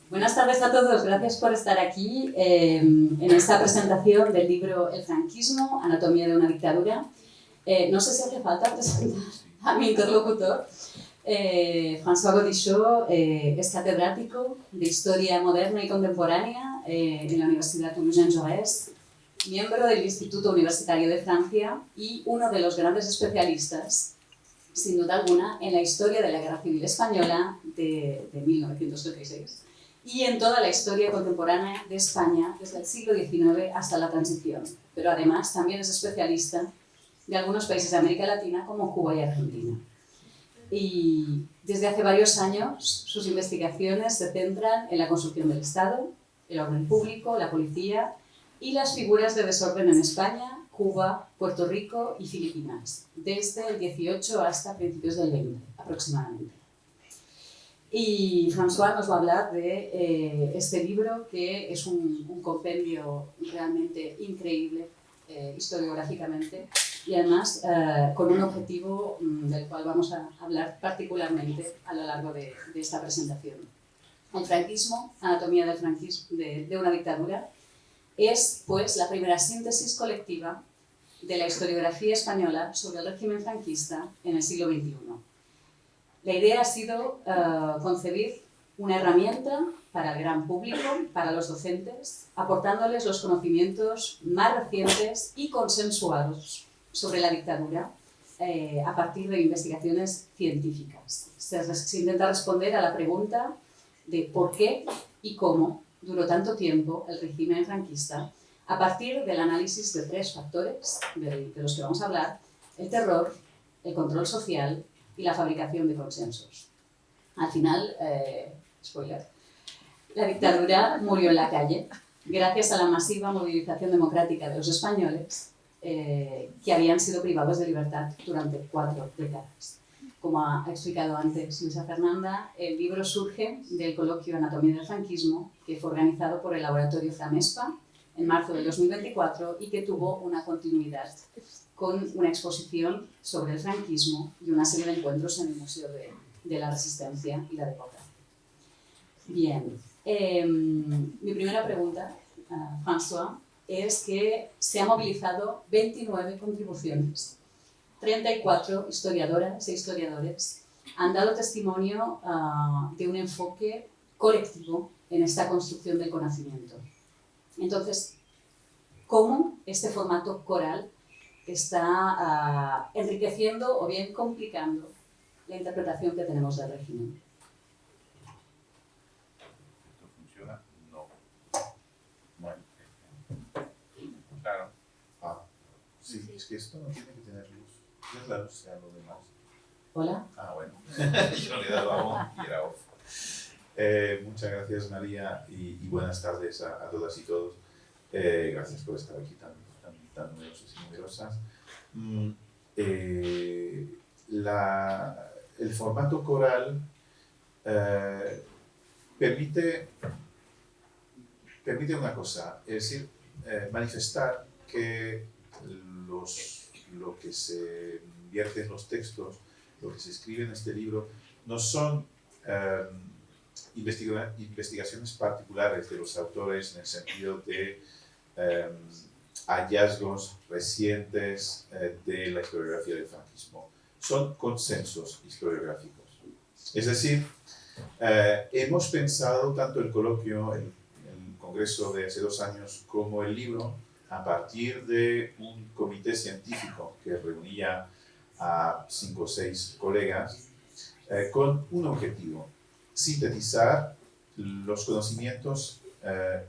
Buenas tardes a todos, gracias por estar aquí en esta presentación del libro El franquismo, anatomía de una dictadura. No sé si hace falta presentar a mi interlocutor. François Godichaux es catedrático de Historia Moderna y Contemporánea en la Universidad Toulouse-Jaurès, miembro del Instituto Universitario de Francia y uno de los grandes especialistas, sin duda alguna, en la historia de la Guerra Civil Española de 1936 y en toda la historia contemporánea de España desde el siglo XIX hasta la transición. Pero además también es especialista de algunos países de América Latina como Cuba y Argentina. Y desde hace varios años sus investigaciones se centran en la construcción del Estado, el orden público, la policía y las figuras de desorden en España, Cuba, Puerto Rico y Filipinas, desde el 18 hasta principios del 20 aproximadamente. Y François nos va a hablar de este libro, que es un compendio realmente increíble historiográficamente y además con un objetivo del cual vamos a hablar particularmente a lo largo de esta presentación. El franquismo, anatomía del franquismo, de una dictadura, es pues la primera síntesis colectiva de la historiografía española sobre el régimen franquista en el siglo XXI. La idea ha sido concebir una herramienta para el gran público, para los docentes, aportándoles los conocimientos más recientes y consensuados sobre la dictadura a partir de investigaciones científicas. Se intenta responder a la pregunta de por qué y cómo duró tanto tiempo el régimen franquista a partir del análisis de tres factores de los que vamos a hablar: el terror, el control social y la fabricación de consensos. Al final, spoiler, la dictadura murió en la calle gracias a la masiva movilización democrática de los españoles que habían sido privados de libertad durante 4 décadas. Como ha explicado antes Luisa Fernanda, el libro surge del coloquio Anatomía del franquismo, que fue organizado por el laboratorio Framespa en marzo del 2024 y que tuvo una continuidad con una exposición sobre el franquismo y una serie de encuentros en el Museo de la Resistencia y la Democracia. Bien, mi primera pregunta, François, es que se han movilizado 29 contribuciones. 34 historiadoras e historiadores han dado testimonio de un enfoque colectivo en esta construcción del conocimiento. Entonces, ¿cómo este formato coral está enriqueciendo o bien complicando la interpretación que tenemos del régimen? ¿Esto funciona? No. Bueno, claro. Sí, es que esto no tiene que tener luz. ¿Qué es la luz sea lo demás? Hola. Bueno. Yo le he dado a on y era off. Muchas gracias, María, y buenas tardes a todas y todos. Gracias por estar aquí tan numerosos y numerosas. El formato coral permite una cosa, es decir, manifestar que lo que se vierte en los textos, lo que se escribe en este libro, no son investigaciones particulares de los autores en el sentido de hallazgos recientes de la historiografía del franquismo. Son consensos historiográficos. Es decir, hemos pensado tanto el coloquio, el congreso de hace 2 años, como el libro, a partir de un comité científico que reunía a 5 o 6 colegas, con un objetivo: sintetizar los conocimientos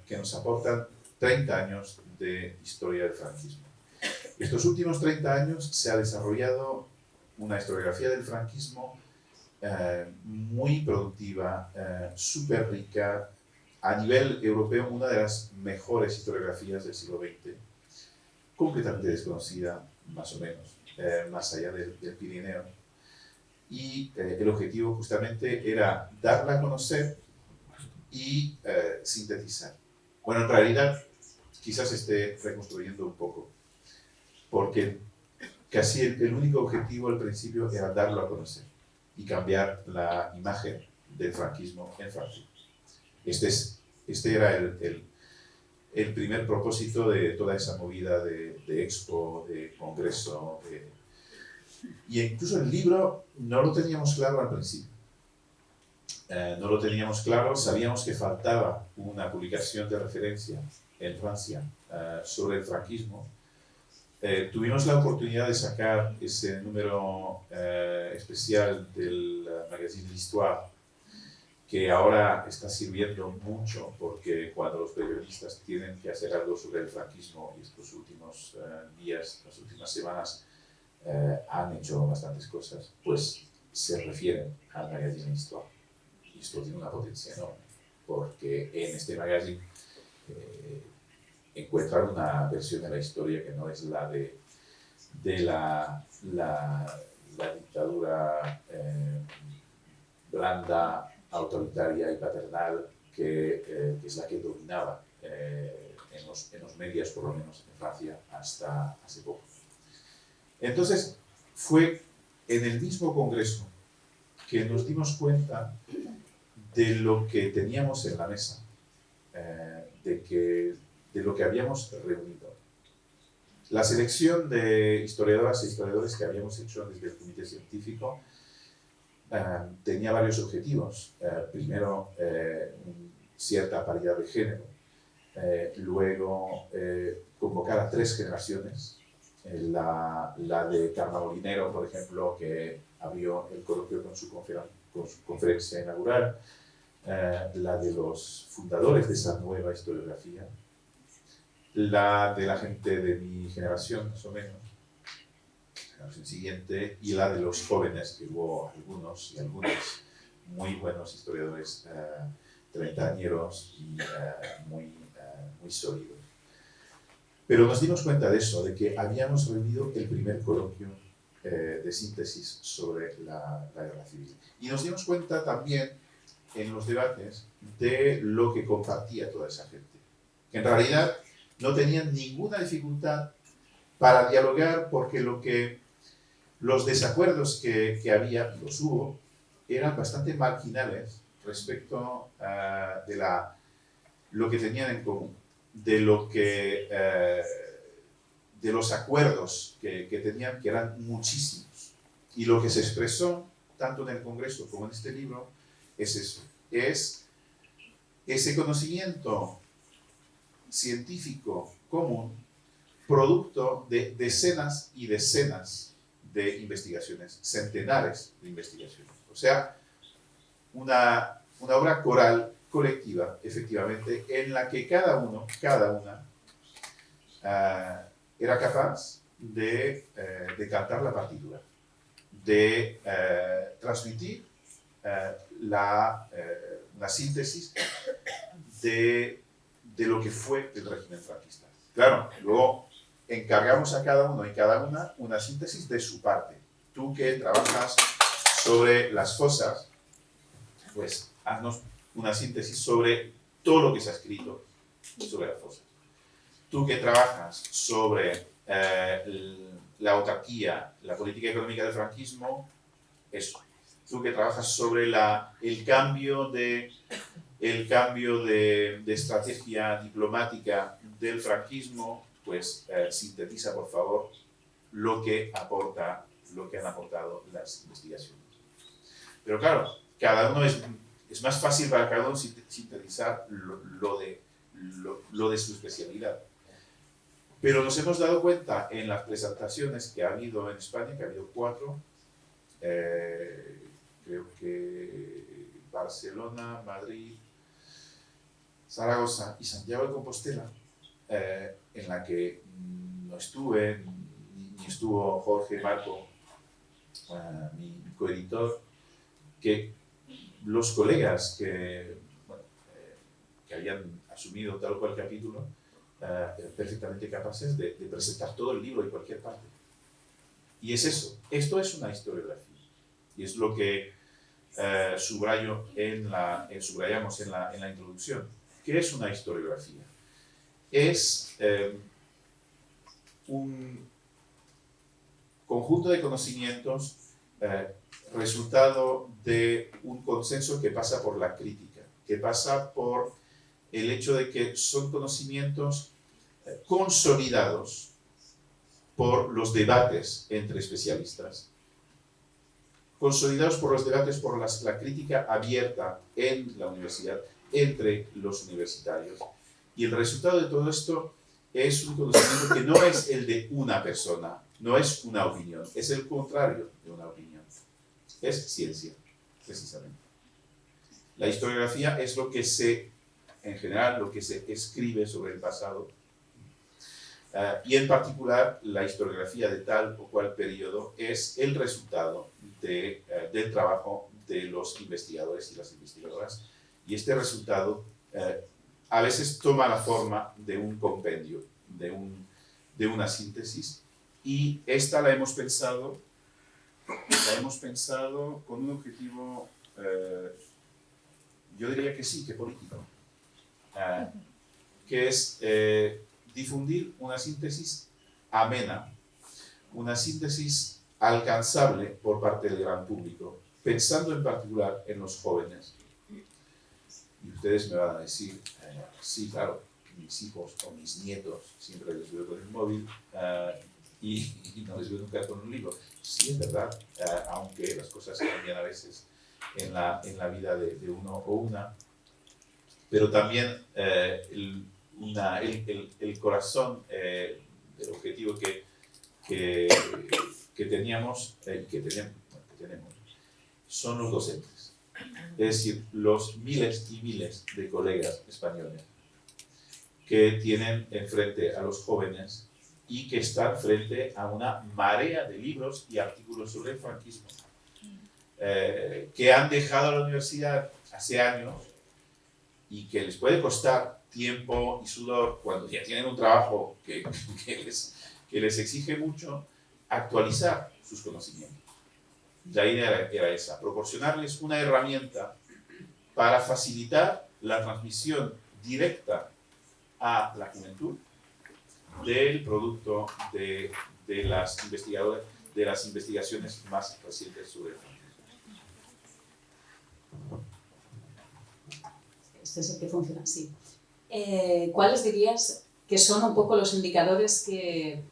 que nos aportan 30 años de historia del franquismo. Estos últimos 30 años se ha desarrollado una historiografía del franquismo muy productiva, súper rica, a nivel europeo una de las mejores historiografías del siglo XX, completamente desconocida, más o menos, más allá del Pirineo. y el objetivo justamente era darla a conocer y sintetizar. Bueno, en realidad quizás esté reconstruyendo un poco, porque casi el único objetivo al principio era darlo a conocer y cambiar la imagen del franquismo en Francia. Este era el primer propósito de toda esa movida de expo, de congreso. Y incluso el libro no lo teníamos claro al principio. No lo teníamos claro, sabíamos que faltaba una publicación de referencia en Francia sobre el franquismo. Tuvimos la oportunidad de sacar ese número especial del magazine L'Histoire, que ahora está sirviendo mucho porque cuando los periodistas tienen que hacer algo sobre el franquismo, y estos últimos días, las últimas semanas, han hecho bastantes cosas, pues se refieren al magazine L'Histoire. Y esto tiene una potencia enorme, porque en este magazine encuentran una versión de la historia que no es la de la dictadura blanda, autoritaria y paternal que es la que dominaba en los medios, por lo menos en Francia, hasta hace poco. Entonces, fue en el mismo congreso que nos dimos cuenta de lo que teníamos en la mesa, de lo que habíamos reunido. La selección de historiadoras e historiadores que habíamos hecho desde el comité científico tenía varios objetivos. Primero, cierta paridad de género. Luego, convocar a 3 generaciones. La de Carla Molinero, por ejemplo, que abrió el coloquio con su conferencia inaugural. La de los fundadores de esa nueva historiografía. La de la gente de mi generación, más o menos, la generación siguiente, y la de los jóvenes, que hubo algunos y algunas muy buenos historiadores treintañeros y muy sólidos. Pero nos dimos cuenta de eso, de que habíamos reunido el primer coloquio de síntesis sobre la guerra civil. Y nos dimos cuenta también en los debates de lo que compartía toda esa gente, que en realidad no tenían ninguna dificultad para dialogar porque los desacuerdos que había, los hubo, eran bastante marginales respecto de lo que tenían en común, de los acuerdos que tenían, que eran muchísimos. Y lo que se expresó, tanto en el Congreso como en este libro, es eso, es ese conocimiento científico común, producto de decenas y decenas de investigaciones, centenares de investigaciones. O sea, una obra coral, colectiva, efectivamente, en la que cada una, era capaz de cantar la partitura, de transmitir la síntesis de lo que fue el régimen franquista. Claro, luego encargamos a cada uno y cada una síntesis de su parte. Tú que trabajas sobre las fosas, pues haznos una síntesis sobre todo lo que se ha escrito sobre las fosas. Tú que trabajas sobre la autarquía, la política económica del franquismo, eso. Tú que trabajas sobre el cambio de estrategia diplomática del franquismo, pues sintetiza, por favor, lo que han aportado las investigaciones. Pero claro, cada uno es más fácil para cada uno sintetizar lo de su especialidad. Pero nos hemos dado cuenta en las presentaciones que ha habido en España, que ha habido 4, creo que Barcelona, Madrid, Zaragoza y Santiago de Compostela, en la que no estuve, ni estuvo Jorge Marco, mi coeditor, que los colegas que habían asumido tal o cual capítulo, perfectamente capaces de presentar todo el libro en cualquier parte. Y es eso, esto es una historiografía. Y es lo que subrayamos en la introducción. ¿Qué es una historiografía? Es un conjunto de conocimientos resultado de un consenso que pasa por la crítica, que pasa por el hecho de que son conocimientos consolidados por los debates entre especialistas, consolidados por los debates, por la crítica abierta en la universidad, entre los universitarios. Y el resultado de todo esto es un conocimiento que no es el de una persona, no es una opinión, es el contrario de una opinión. Es ciencia, precisamente. La historiografía es lo que en general, lo que se escribe sobre el pasado. Y en particular, la historiografía de tal o cual periodo es el resultado del trabajo de los investigadores y las investigadoras. Y este resultado a veces toma la forma de un compendio, de una síntesis. Y esta la hemos pensado con un objetivo, yo diría que sí, que político, que es difundir una síntesis amena, una síntesis alcanzable por parte del gran público, pensando en particular en los jóvenes. Y ustedes me van a decir, sí, claro, mis hijos o mis nietos siempre les veo con el móvil y no les veo nunca con un libro. Sí, es verdad, aunque las cosas cambian a veces en la vida de uno o una, pero también el corazón, el objetivo que teníamos, que tenemos, son los docentes. Es decir, los miles y miles de colegas españoles que tienen enfrente a los jóvenes y que están frente a una marea de libros y artículos sobre el franquismo, que han dejado la universidad hace años y que les puede costar tiempo y sudor cuando ya tienen un trabajo que les exige mucho, actualizar sus conocimientos. La idea era esa, proporcionarles una herramienta para facilitar la transmisión directa a la juventud del producto de las investigaciones más recientes sobre el franquismo. Este es el que funciona así. ¿Cuáles dirías que son un poco los indicadores que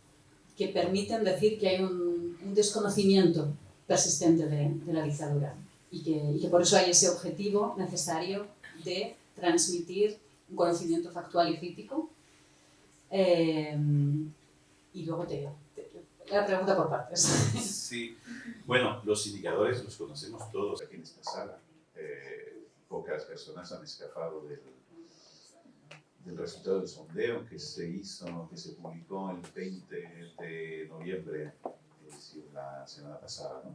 permiten decir que hay un desconocimiento persistente de la dictadura y que por eso hay ese objetivo necesario de transmitir un conocimiento factual y crítico? Y luego la pregunta por partes. Sí, bueno, los indicadores los conocemos todos aquí en esta sala. Pocas personas han escapado del resultado del sondeo que se publicó el 20 de noviembre, es decir, la semana pasada, ¿no?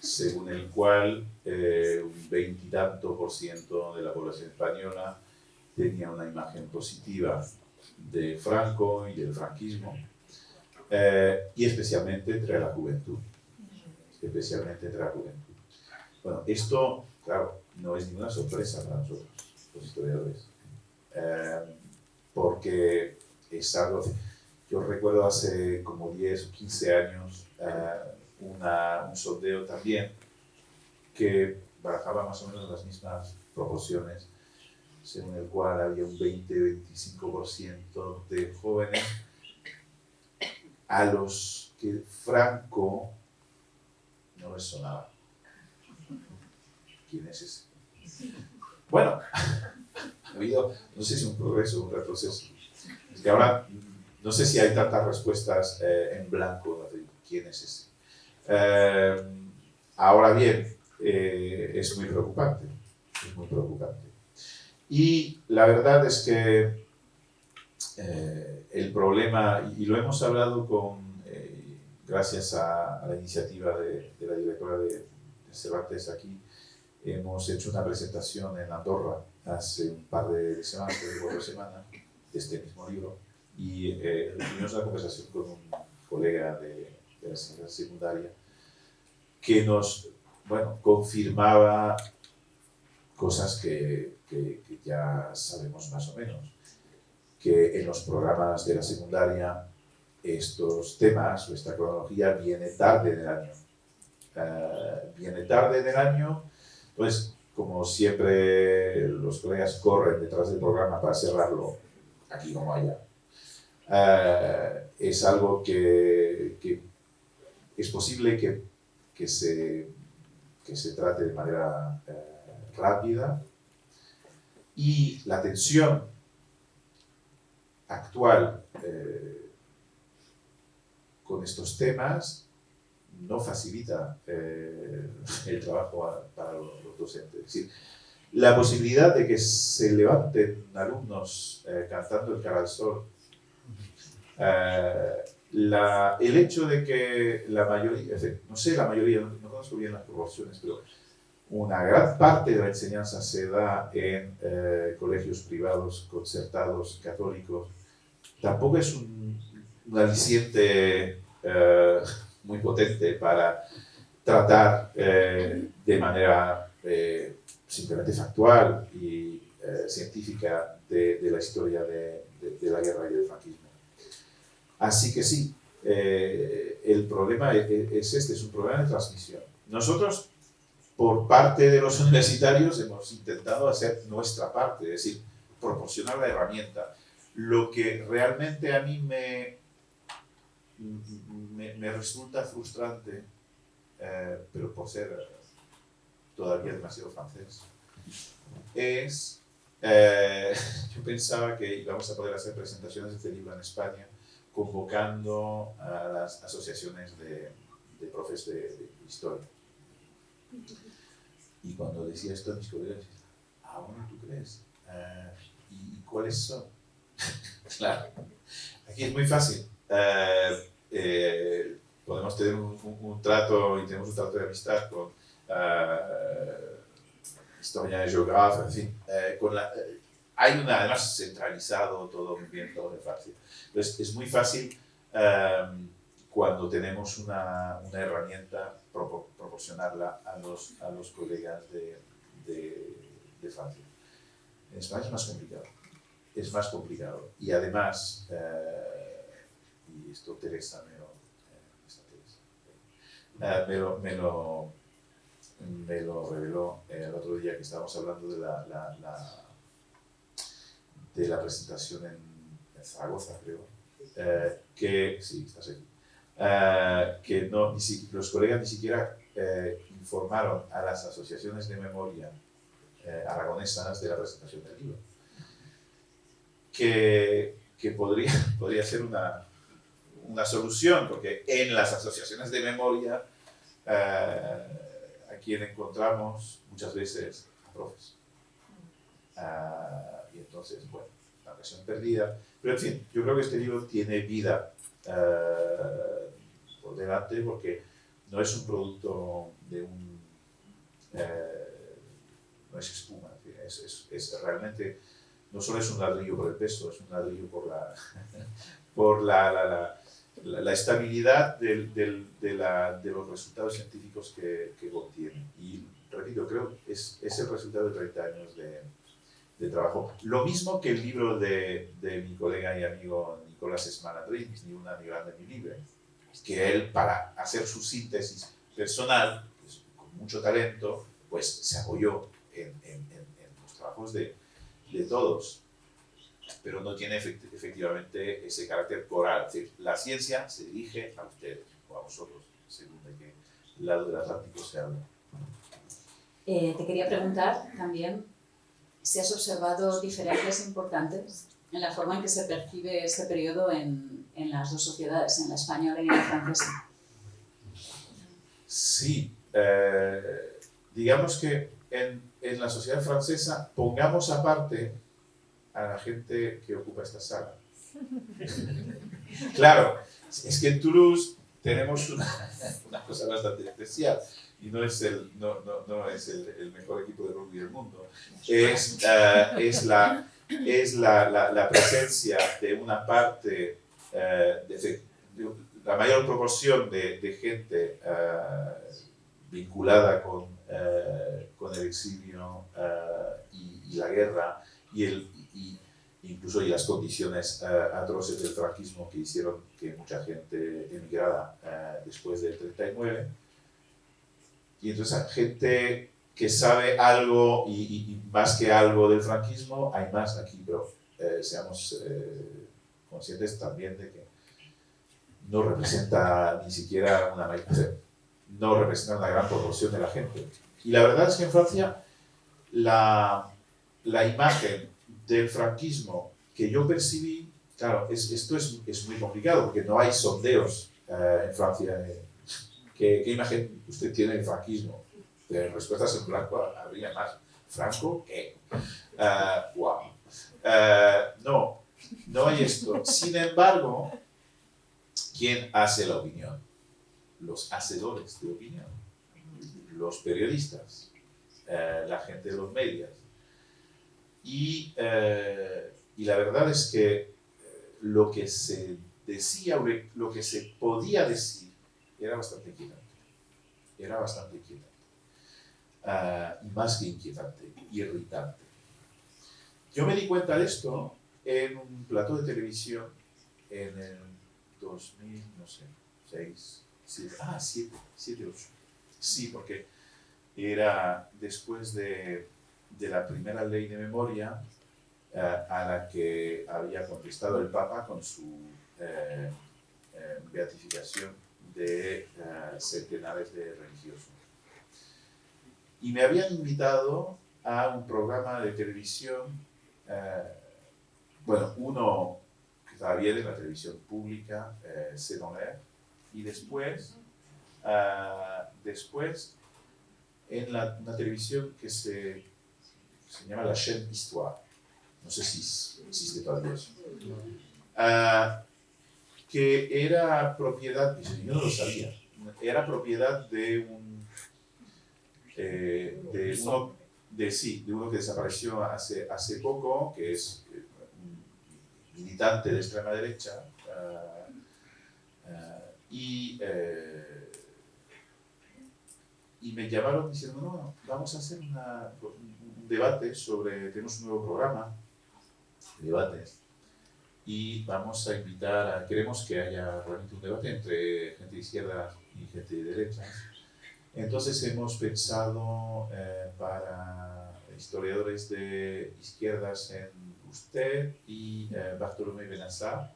Según el cual un 20 y tanto % de la población española tenía una imagen positiva de Franco y del franquismo, y especialmente entre la juventud. Bueno, esto, claro, no es ninguna sorpresa para nosotros, los historiadores, porque es algo. Yo recuerdo hace como 10 o 15 años un sondeo también que barajaba más o menos las mismas proporciones, según el cual había un 20-25% de jóvenes a los que Franco no les sonaba. ¿Quién es ese? Bueno, ha habido, no sé si un progreso o un retroceso. Es que ahora no sé si hay tantas respuestas en blanco, ¿no? ¿Quién es ese? Ahora bien, es muy preocupante. Y la verdad es que el problema, y lo hemos hablado gracias a la iniciativa de la directora de Cervantes aquí, hemos hecho una presentación en Andorra hace un par de semanas, 4 semanas, de este mismo libro, y tuvimos una conversación con un colega de la secundaria, que nos, bueno, confirmaba cosas que ya sabemos más o menos, que en los programas de la secundaria estos temas o esta cronología viene tarde en el año. Viene tarde en el año, pues como siempre los colegas corren detrás del programa para cerrarlo, aquí como allá. Es algo que es posible que se trate de manera rápida, y la tensión actual con estos temas no facilita el trabajo para los docentes. Es decir, la posibilidad de que se levanten alumnos cantando el cara al sol, el hecho de que la mayoría, no sé la mayoría, no conozco bien las proporciones, pero una gran parte de la enseñanza se da en colegios privados, concertados, católicos, tampoco es un aliciente muy potente para tratar de manera simplemente factual y científica de la historia de la guerra y del franquismo. Así que sí, el problema es este, es un problema de transmisión. Nosotros, por parte de los universitarios, hemos intentado hacer nuestra parte, es decir, proporcionar la herramienta. Lo que realmente a mí me resulta frustrante, pero por ser todavía demasiado francés, es, yo pensaba que íbamos a poder hacer presentaciones de este libro en España convocando a las asociaciones de profes de historia. Y cuando decía esto a mis colegas, bueno, ¿tú crees? ¿Y cuáles son? Claro, aquí es muy fácil. Podemos tener un trato, y tenemos un trato de amistad con historia, geógrafos, en fin, hay además centralizado todo muy bien, todo muy fácil. Entonces es muy fácil cuando tenemos una herramienta proporcionarla a los colegas de Francia. En España es más complicado. Es más complicado. Y además, y esto Teresa me lo reveló el otro día que estábamos hablando de la presentación en Zaragoza, creo, que, sí, estás aquí, que los colegas ni siquiera informaron a las asociaciones de memoria aragonesas de la presentación del libro. Que podría ser una solución, porque en las asociaciones de memoria a quien encontramos muchas veces a profes. Y entonces, bueno, una ocasión perdida. Pero en fin, yo creo que este libro tiene vida por delante, porque no es un producto de no es espuma, es realmente, no solo es un ladrillo por el peso, es un ladrillo por la estabilidad de los resultados científicos que contiene. Y repito, creo que es el resultado de 30 años de trabajo. Lo mismo que el libro de mi colega y amigo Nicolás Esmaladrins, Ni una ni grande ni libre, que él, para hacer su síntesis personal, pues, con mucho talento, pues se apoyó en los trabajos de todos, pero no tiene efectivamente ese carácter coral. Es decir, la ciencia se dirige a ustedes o a vosotros, según de qué lado del Atlántico se habla. Te quería preguntar también si has observado diferencias importantes en la forma en que se percibe este periodo en las dos sociedades, en la española y en la francesa. Sí, digamos que en la sociedad francesa, pongamos aparte a la gente que ocupa esta sala. Claro, es que en Toulouse tenemos una cosa bastante especial, y no es el mejor equipo de rugby del mundo. Es la presencia de una parte, de la mayor proporción de gente vinculada con el exilio y la guerra y incluso las condiciones atroces del franquismo que hicieron que mucha gente emigrara después del 39. Y entonces gente que sabe algo y más que algo del franquismo, hay más aquí, pero seamos conscientes también de que no representa ni siquiera no representa una gran proporción de la gente. Y la verdad es que en Francia la imagen del franquismo que yo percibí, claro, esto es muy complicado porque no hay sondeos en Francia. ¿Qué imagen usted tiene del franquismo? De respuestas en blanco habría más. ¿Franco? ¿Qué? Wow. No hay esto. Sin embargo, ¿quién hace la opinión? Los hacedores de opinión, los periodistas, la gente de los medios. Y la verdad es que lo que se decía, lo que se podía decir, era bastante inquietante. Era bastante inquietante. Y más que inquietante, irritante. Yo me di cuenta de esto en un plató de televisión en el 2000, no sé, 6, 7, 8. Sí, porque era después de la primera ley de memoria a la que había contestado el Papa con su beatificación de centenares de religiosos. Y me habían invitado a un programa de televisión, uno que estaba bien en la televisión pública, C'est dans l'air, y después en una televisión que se llama la chaîne Histoire. No sé si existe todavía eso. Que era propiedad, yo no lo sabía, era propiedad de uno que desapareció hace poco, que es un militante de extrema derecha, y me llamaron diciendo, no, vamos a hacer un debate tenemos un nuevo programa de debates, y vamos a queremos que haya realmente un debate entre gente de izquierda y gente de derecha. Entonces hemos pensado para historiadores de izquierdas en usted y Bartolomé Benassar.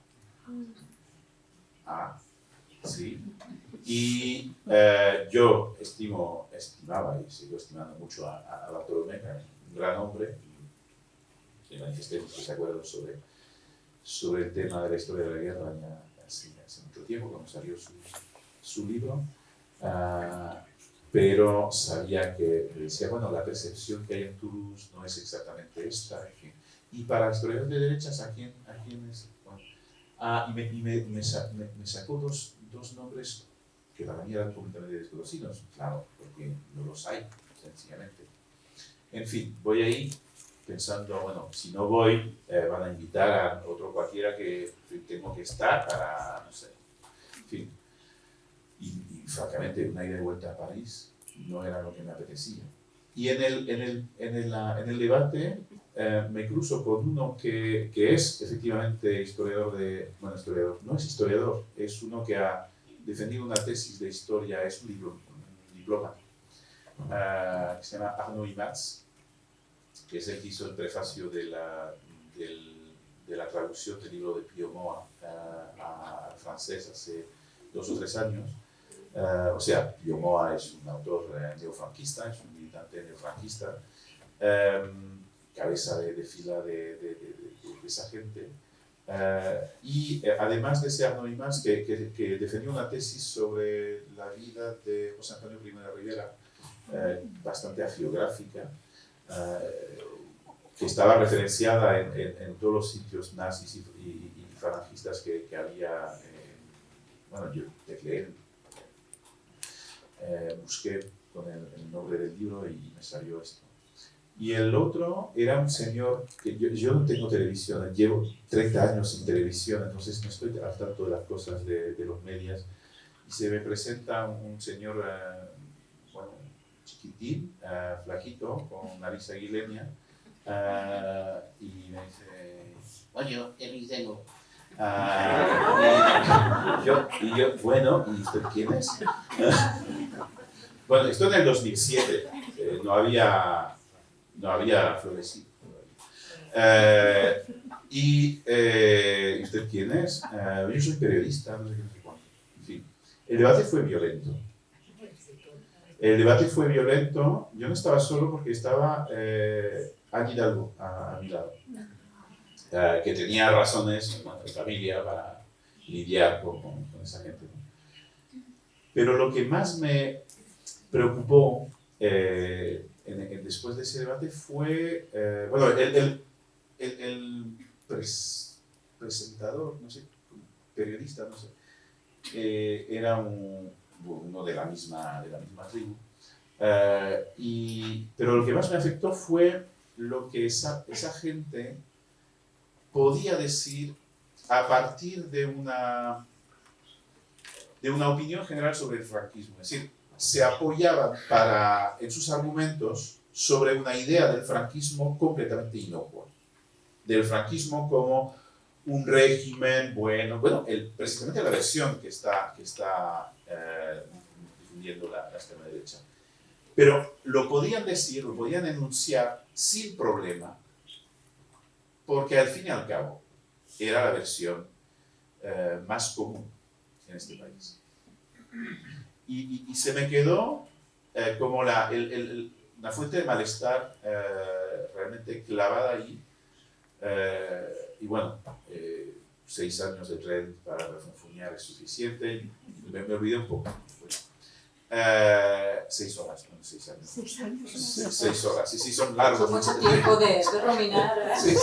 Sí. Y yo estimaba y sigo estimando mucho a Bartolomé, un gran hombre, que manifestemos desacuerdo sobre el tema de la historia de la guerra ya hace mucho tiempo, cuando salió su libro. Pero sabía que decía, la percepción que hay en Toulouse no es exactamente esta. En fin. Y para historiadores de derechas, ¿a quién es? Y me sacó dos nombres que para mí eran completamente desconocidos, claro, porque no los hay, sencillamente. En fin, voy ahí pensando, si no voy, van a invitar a otro cualquiera que tengo que estar para, no sé, en fin. Y francamente, una ida de vuelta a París no era lo que me apetecía. Y en el debate me cruzo con uno que es efectivamente historiador no es historiador, es uno que ha defendido una tesis de historia, es un diploma, que se llama Arnaud Imaz, que es el que hizo el prefacio de la traducción del libro de Pio Moa al francés hace 2 o 3 años. Pio Moa es un autor neofranquista, es un militante neofranquista, cabeza de fila de esa gente. Y además de ese Arnaud Imaz, que defendió una tesis sobre la vida de José Antonio Primo de Rivera, bastante agiográfica, que estaba referenciada en todos los sitios nazis y falangistas que había. Yo tecleé, busqué con el nombre del libro y me salió esto. Y el otro era un señor que yo no tengo televisión, llevo 30 años sin televisión, entonces no estoy al tanto de las cosas de los medios. Y se me presenta un señor, chiquitín, flaquito, con nariz aguileña, y me dice, oye, eres de nuevo. Y yo, bueno, ¿y usted quién es? Bueno, esto en el 2007, no había florecido. ¿Y usted quién es? Yo soy periodista, no sé qué, no sé cuánto. En fin, el debate fue violento. Yo no estaba solo porque estaba Anne Hidalgo a mi lado, que tenía razones de familia para lidiar con esa gente. Pero lo que más me preocupó después de ese debate fue, bueno, el presentador, no sé, periodista, no sé, era uno de la misma tribu. Pero lo que más me afectó fue lo que esa gente podía decir a partir de una opinión general sobre el franquismo. Es decir, se apoyaban en sus argumentos sobre una idea del franquismo completamente inocua. Del franquismo como un régimen bueno, precisamente la versión que está difundiendo la extrema derecha. Pero lo podían decir, lo podían enunciar sin problema, porque al fin y al cabo era la versión más común en este país. Y se me quedó como una fuente de malestar realmente clavada ahí. Y bueno, 6 años de tren para refunfuñar es suficiente. Me olvidé un poco. Bueno, 6 horas, no 6 años. 6 años. 6 horas, sí, son largos. Con mucho tiempo de ruminar. Sí.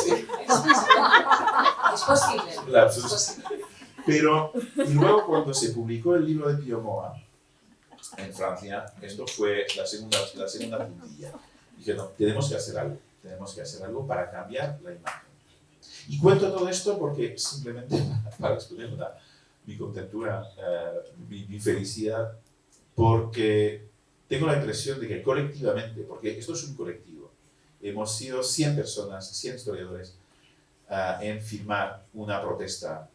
Es posible. Claro, es posible. Pero luego cuando se publicó el libro de Pío Moa en Francia, esto fue la segunda puntilla. Dije, no, tenemos que hacer algo para cambiar la imagen. Y cuento todo esto porque simplemente para exponer mi contentura, mi felicidad, porque tengo la impresión de que colectivamente, porque esto es un colectivo, hemos sido 100 personas, 100 historiadores, en firmar una protesta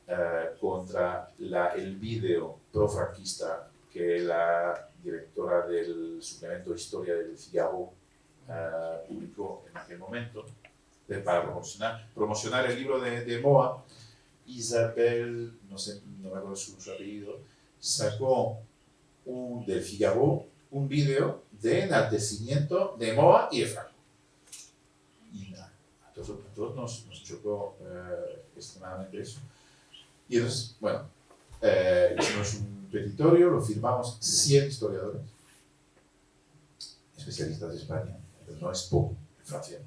contra el vídeo pro-franquista que la directora del suplemento Historia del Figaro publicó en aquel momento para promocionar el libro de Moa. Isabel, no me acuerdo su apellido, sacó del Figaro un vídeo de enaltecimiento de Moa y de Franco. Y nada, a todos nos chocó extremadamente eso. Y entonces, bueno, hicimos un petitorio, lo firmamos 100 historiadores, especialistas de España, pero no es poco en Francia.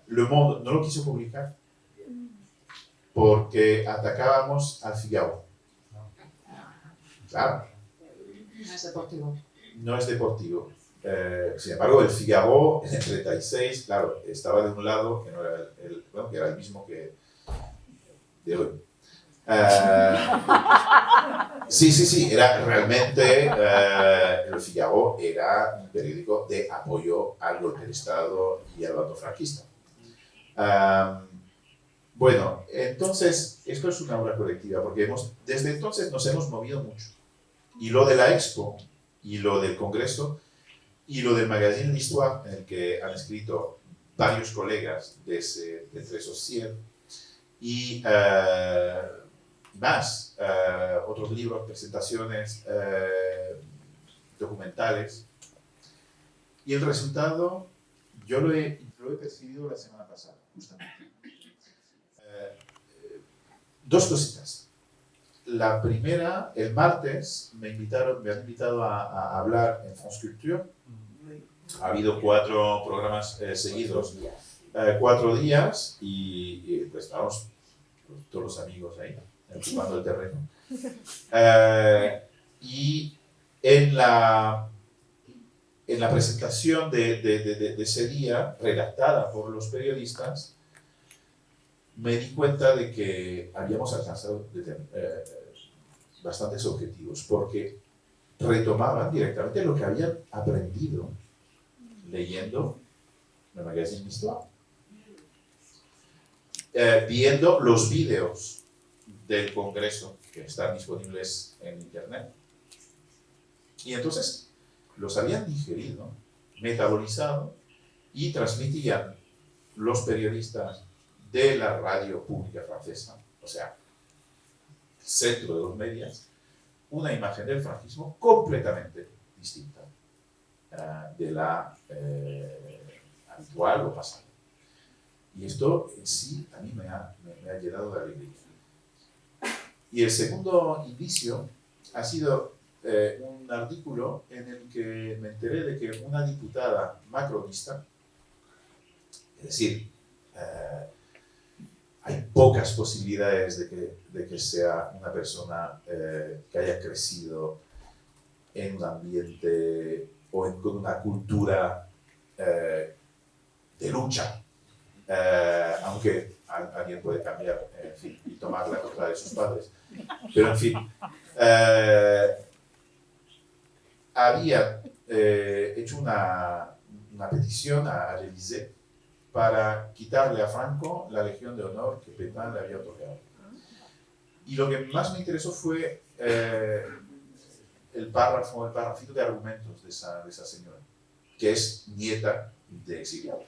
Le Monde no lo quiso publicar porque atacábamos al Figaro. Claro. No es deportivo. No es deportivo. Sin embargo, el Figaro en el 36, claro, estaba de un lado que no era que era el mismo que de hoy. Sí, era realmente el Figaro era un periódico de apoyo al golpe de Estado y al bando franquista. Bueno, entonces, esto es una obra colectiva, porque desde entonces nos hemos movido mucho. Y lo de la Expo, y lo del Congreso, y lo del Magazine d'Histoire, en el que han escrito varios colegas de entre esos 100, y más, otros libros, presentaciones, documentales. Y el resultado, yo lo he percibido la semana pasada, justamente. 2 cositas. La primera, el martes me han invitado a hablar en France Culture. Ha habido 4 programas seguidos, 4 días, y pues estamos todos los amigos ahí, ocupando el terreno. Y en la presentación de ese día, redactada por los periodistas, me di cuenta de que habíamos alcanzado bastantes objetivos, porque retomaban directamente lo que habían aprendido leyendo el magazine Histoire, viendo los vídeos del Congreso que están disponibles en Internet. Y entonces los habían digerido, metabolizado y transmitían los periodistas de la radio pública francesa, o sea, centro de los medios, una imagen del franquismo completamente distinta de la habitual o pasada. Y esto en sí a mí me ha llenado de alegría. Y el segundo indicio ha sido un artículo en el que me enteré de que una diputada macronista, es decir, hay pocas posibilidades de que sea una persona que haya crecido en un ambiente o con una cultura de lucha, aunque alguien puede cambiar, en fin, y tomar la contra de sus padres. Pero, en fin, había hecho una petición al Élysée para quitarle a Franco la Legión de Honor que Pétain le había otorgado. Y lo que más me interesó fue el parrafito de argumentos de esa señora, que es nieta de exiliados.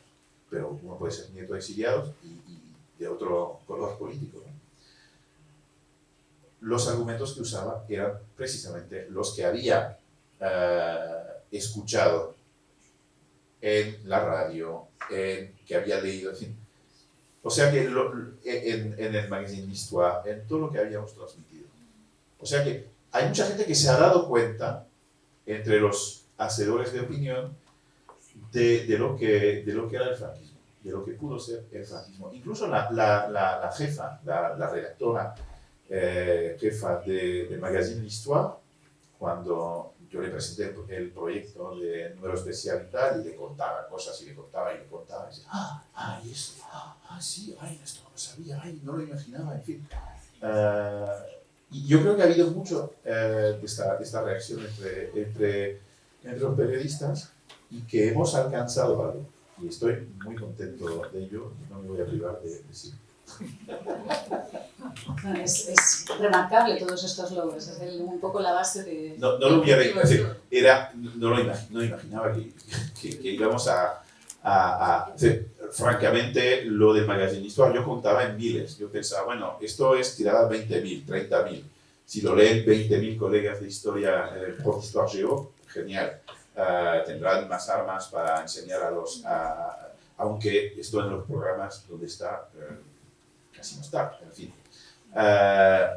Pero uno puede ser nieto de exiliados y de otro color político, ¿no? Los argumentos que usaba eran precisamente los que había escuchado en la radio, que había leído, en fin. O sea que en el magazine Histoire, en todo lo que habíamos transmitido. O sea que hay mucha gente que se ha dado cuenta, entre los hacedores de opinión, de lo que era el franquismo, de lo que pudo ser el franquismo. Incluso la jefa, la redactora jefa del magazine Histoire, cuando yo le presenté el proyecto de número especial y tal, y le contaba cosas, y le contaba, y decía, y eso, sí, esto no lo sabía, no lo imaginaba, en fin. Y yo creo que ha habido mucho de esta reacción entre los periodistas, y que hemos alcanzado algo. Y estoy muy contento de ello, y no me voy a privar de decirlo. Es remarcable todos estos logros, es un poco la base de... No lo hubiera no imaginaba que íbamos a francamente, lo del magazine Histoire yo contaba en miles. Yo pensaba, bueno, esto es tirada 20.000, 30.000. Si lo leen 20.000 colegas de historia por Histoire Géo, genial. Tendrán más armas para enseñar aunque esto en los programas donde está, casi no está, en fin.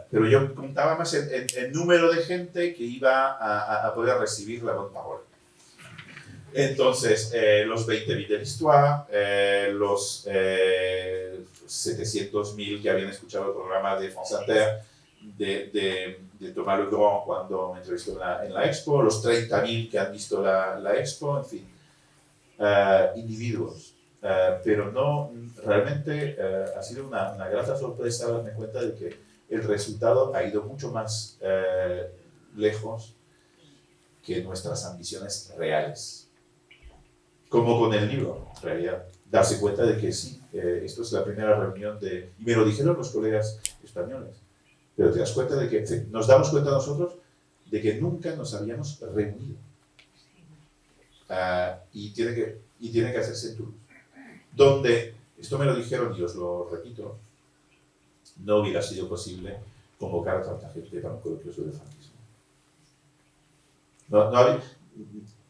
Pero yo contaba más el número de gente que iba a poder recibir la bonne parole. Entonces, los 20.000 de l'Histoire, los 700.000 que habían escuchado el programa de France Inter, de Thomas Legrand cuando me entrevistó en la Expo, los 30.000 que han visto la Expo, en fin, individuos. Pero no, realmente ha sido una grata sorpresa darme cuenta de que el resultado ha ido mucho más lejos que nuestras ambiciones reales. Como con el libro, en realidad, darse cuenta de que sí, esto es la primera reunión y me lo dijeron los colegas españoles, pero te das cuenta de que, nos damos cuenta nosotros de que nunca nos habíamos reunido. Y tiene que hacerse en Toulouse, donde, esto me lo dijeron y os lo repito, no hubiera sido posible convocar a tanta gente para un coloquio sobre el franquismo.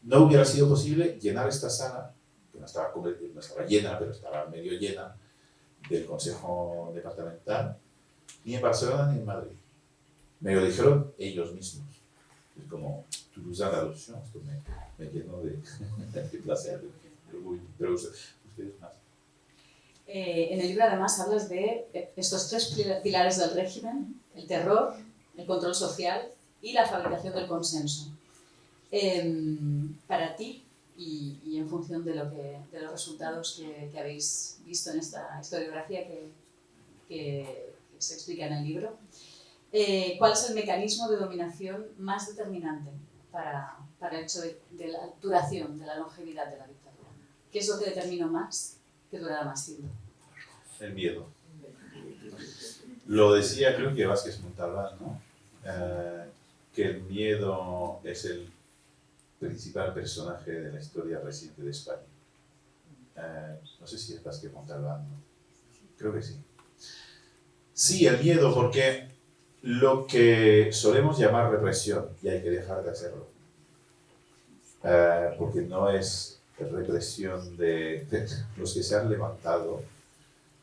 No hubiera sido posible llenar esta sala, que no estaba llena, pero estaba medio llena, del Consejo Departamental, ni en Barcelona ni en Madrid. Me lo dijeron ellos mismos. Es como Toulouse d'adopción, esto me llenó de placer, de orgullo. Pero ustedes más. En el libro además hablas de estos tres pilares del régimen: el terror, el control social y la fabricación del consenso. Para ti, y en función de los resultados que habéis visto en esta historiografía que se explica en el libro, ¿cuál es el mecanismo de dominación más determinante para el hecho de la duración, de la longevidad de la dictadura? ¿Qué es lo que determinó más que durara más tiempo? El miedo. Lo decía, creo que Vázquez Montalbán, ¿no? Que el miedo es el principal personaje de la historia reciente de España. No sé si es Vázquez Montalbán, ¿no? Creo que sí. Sí, el miedo, porque lo que solemos llamar represión, y hay que dejar de hacerlo, porque no es represión de los que se han levantado,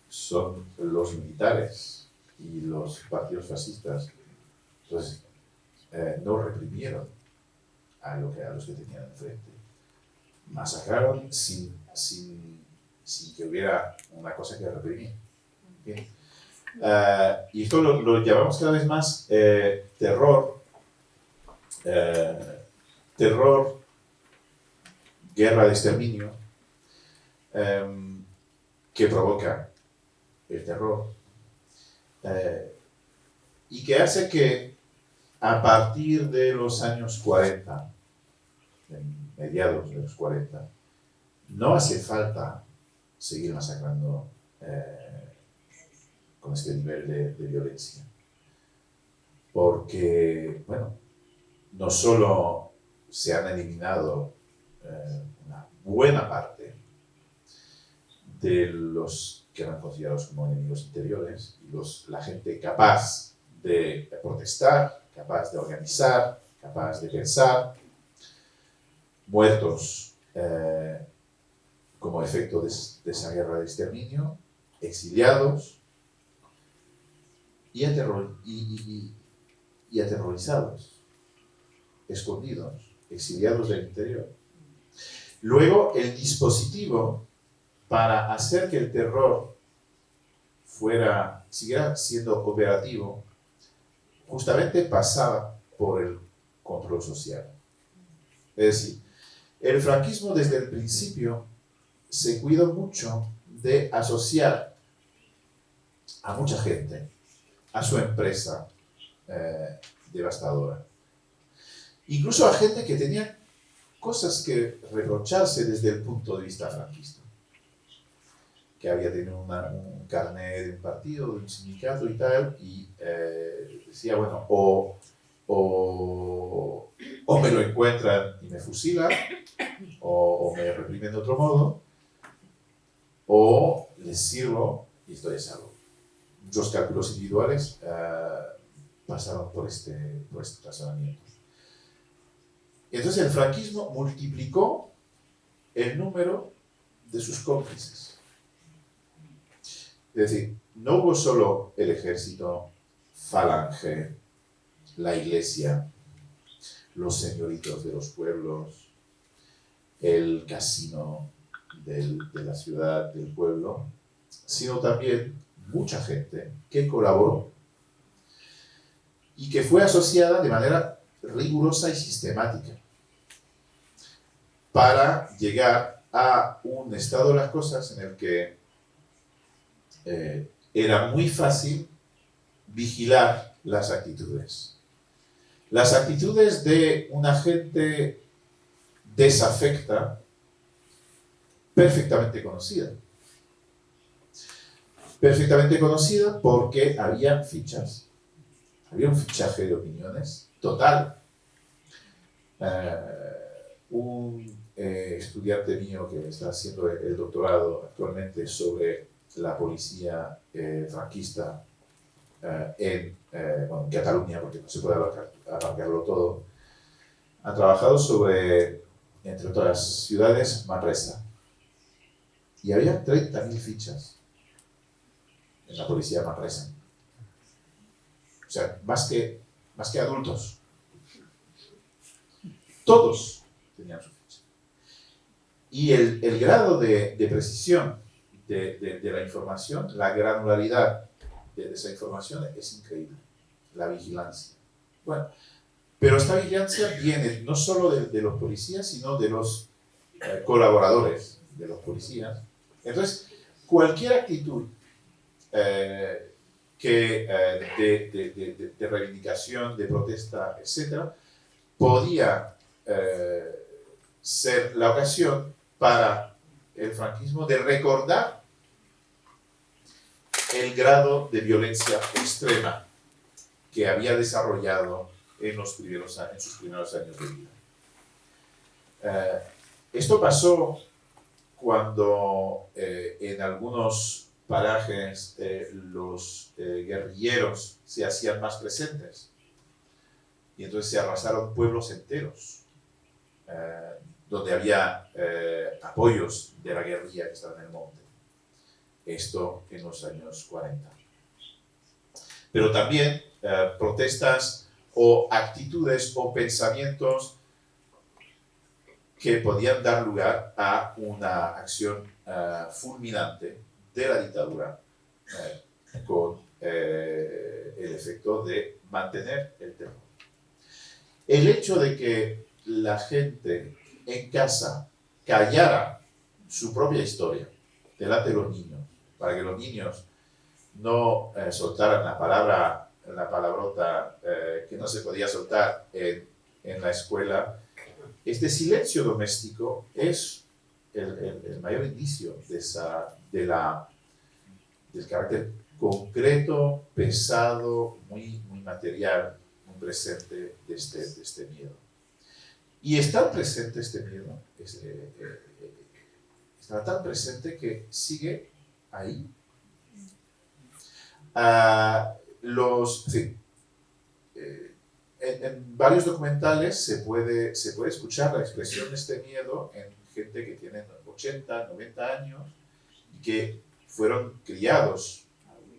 son los militares y los partidos fascistas. Entonces, no reprimieron a los que tenían enfrente. Masacraron sin que hubiera una cosa que reprimir. ¿Bien? Y esto lo llamamos cada vez más terror, guerra de exterminio, que provoca el terror, y que hace que a partir de los años 40, mediados de los 40, no hace falta seguir masacrando con este nivel de violencia. Porque, bueno, no solo se han eliminado una buena parte de los que eran considerados como enemigos interiores, y la gente capaz de protestar, capaz de organizar, capaz de pensar, muertos como efecto de esa guerra de exterminio, exiliados y aterrorizados, escondidos, exiliados del interior. Luego, el dispositivo para hacer que el terror siguiera siendo operativo, justamente pasaba por el control social. Es decir, el franquismo desde el principio se cuidó mucho de asociar a mucha gente a su empresa devastadora. Incluso a gente que tenía cosas que reprocharse desde el punto de vista franquista. Que había tenido un carnet de un partido, de un sindicato y tal, y decía, bueno, o me lo encuentran y me fusilan, o me reprimen de otro modo, o les sirvo y estoy a salvo. Muchos cálculos individuales pasaron por este razonamiento. Y entonces el franquismo multiplicó el número de sus cómplices. Es decir, no hubo solo el ejército, Falange, la iglesia, los señoritos de los pueblos, el casino de la ciudad, del pueblo, sino también mucha gente que colaboró y que fue asociada de manera rigurosa y sistemática para llegar a un estado de las cosas en el que era muy fácil vigilar las actitudes. Las actitudes de una gente desafecta, perfectamente conocida. Perfectamente conocida porque había fichas. Había un fichaje de opiniones total. Un estudiante mío que está haciendo el doctorado actualmente sobre la policía franquista en Cataluña, porque no se puede abarcarlo todo, ha trabajado sobre, entre otras ciudades, Manresa. Y había 30.000 fichas en la policía de Manresa. O sea, más que adultos. Todos tenían su ficha. Y el grado de precisión de la información, la granularidad de esa información es increíble. La vigilancia. Bueno, pero esta vigilancia viene no solo de los policías, sino de los colaboradores de los policías. Entonces, cualquier actitud de reivindicación, de protesta, etc., podía ser la ocasión para el franquismo de recordar el grado de violencia extrema que había desarrollado en sus primeros años de vida. Esto pasó cuando en algunos parajes los guerrilleros se hacían más presentes y entonces se arrasaron pueblos enteros donde había apoyos de la guerrilla que estaba en el monte. Esto en los años 40. Pero también protestas o actitudes o pensamientos que podían dar lugar a una acción fulminante de la dictadura con el efecto de mantener el terror. El hecho de que la gente en casa callara su propia historia delante de los niños, para que los niños no soltaran la palabrota que no se podía soltar en la escuela, este silencio doméstico es el mayor indicio del carácter concreto, pesado, muy material, muy presente de este miedo. Y está presente este miedo, está tan presente que sigue ahí. En varios documentales se puede escuchar la expresión de este miedo en gente que tiene 80, 90 años y que fueron criados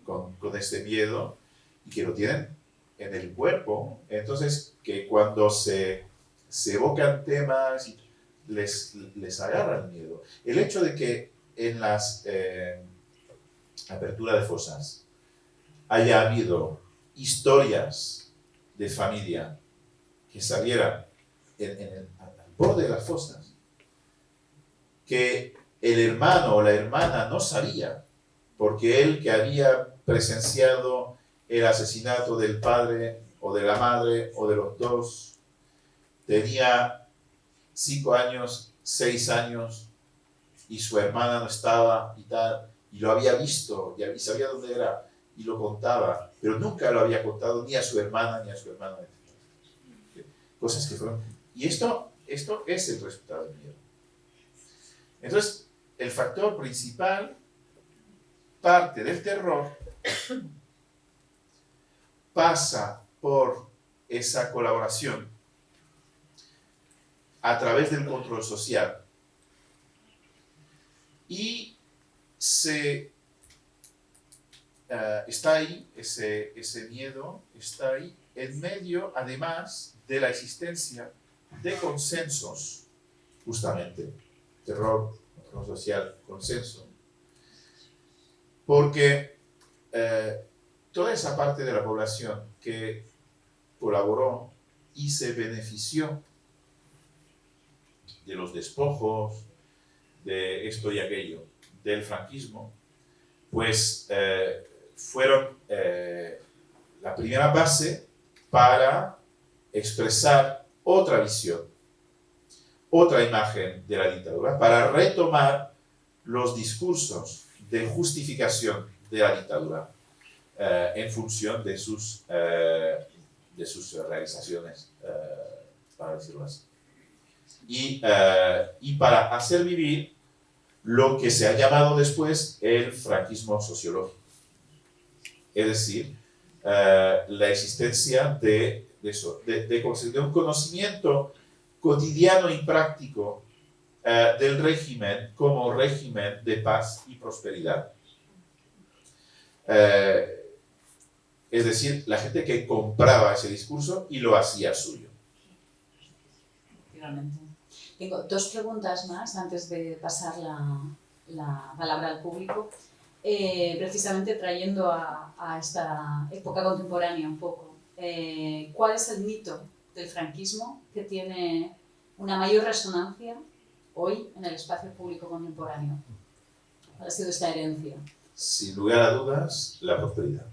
con este miedo y que lo tienen en el cuerpo. Entonces, que cuando se evocan temas les agarra el miedo. El hecho de que en las aperturas de fosas haya habido historias de familia que salieran al borde de las fosas, que el hermano o la hermana no sabía, porque él que había presenciado el asesinato del padre o de la madre o de los dos, tenía 5 años, 6 años, y su hermana no estaba y tal, y lo había visto y sabía dónde era y lo contaba, pero nunca lo había contado ni a su hermana ni a su hermano. Cosas que fueron... Y esto es el resultado del miedo. Entonces, el factor principal parte del terror, pasa por esa colaboración a través del control social y está ahí, ese miedo está ahí en medio, además, de la existencia de consensos, justamente, terror social, consenso, porque toda esa parte de la población que colaboró y se benefició de los despojos, de esto y aquello, del franquismo, pues fueron la primera base para expresar otra visión, otra imagen de la dictadura, para retomar los discursos de justificación de la dictadura en función de sus realizaciones, para decirlo así. Y para hacer vivir lo que se ha llamado después el franquismo sociológico. Es decir, la existencia de un conocimiento cotidiano y práctico del régimen como régimen de paz y prosperidad. Es decir, la gente que compraba ese discurso y lo hacía suyo. Finalmente. Tengo 2 preguntas más antes de pasar la palabra al público. Precisamente trayendo a esta época contemporánea un poco. ¿Cuál es el mito del franquismo que tiene una mayor resonancia hoy en el espacio público contemporáneo? ¿Cuál ha sido esta herencia? Sin lugar a dudas, la prosperidad.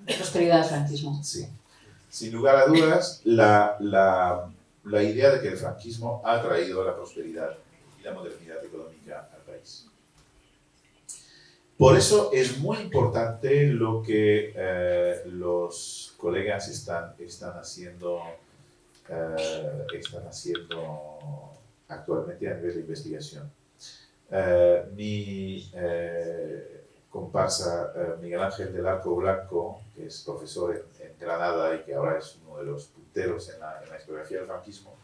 La prosperidad del franquismo. Sí. Sin lugar a dudas, la idea de que el franquismo ha traído la prosperidad y la modernidad económica al país. Por eso es muy importante lo que los colegas están haciendo actualmente a nivel de investigación. Mi comparsa Miguel Ángel del Arco Blanco, que es profesor en Granada y que ahora es uno de los punteros en la historiografía del franquismo,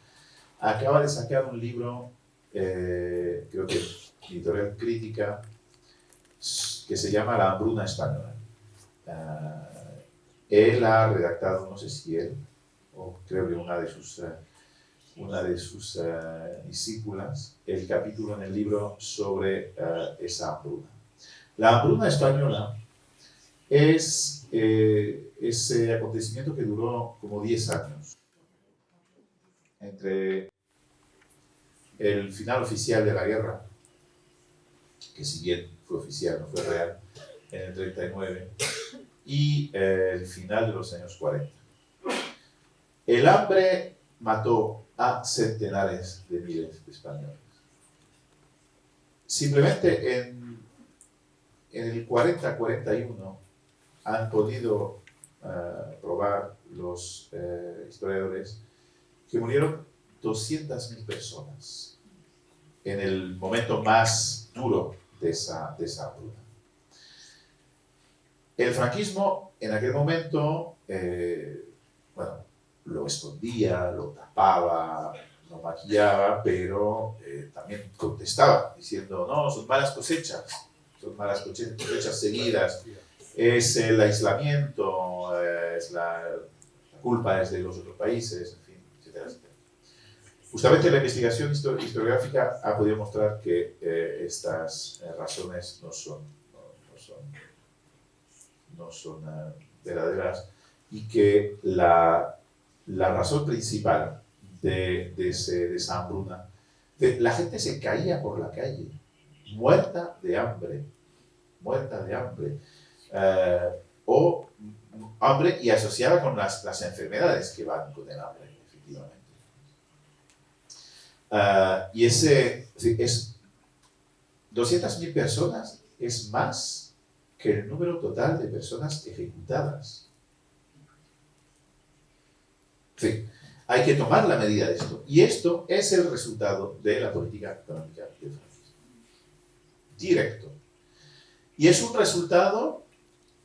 acaba de sacar un libro, creo que editorial Crítica, que se llama La hambruna española. Él ha redactado, no sé si él, o creo que una de sus discípulas, el capítulo en el libro sobre esa hambruna. La hambruna española es ese acontecimiento que duró como 10 años, entre el final oficial de la guerra, que si bien fue oficial, no fue real, en el 39, y el final de los años 40. El hambre mató a centenares de miles de españoles. Simplemente en el 40-41 han podido probar los historiadores que murieron 200.000 personas en el momento más duro de esa hambruna. El franquismo en aquel momento, bueno, lo escondía, lo tapaba, lo maquillaba, pero también contestaba, diciendo, no, son malas cosechas seguidas, es el aislamiento, la culpa es de los otros países, en fin, etcétera, etcétera. Justamente la investigación historiográfica ha podido mostrar que estas razones no son verdaderas y que la razón principal de esa hambruna, la gente se caía por la calle, muerta de hambre, o hambre y asociada con las enfermedades que van con el hambre, efectivamente. Y es 200.000 personas es más que el número total de personas ejecutadas. Sí, hay que tomar la medida de esto. Y esto es el resultado de la política económica del franquismo. Directo. Y es un resultado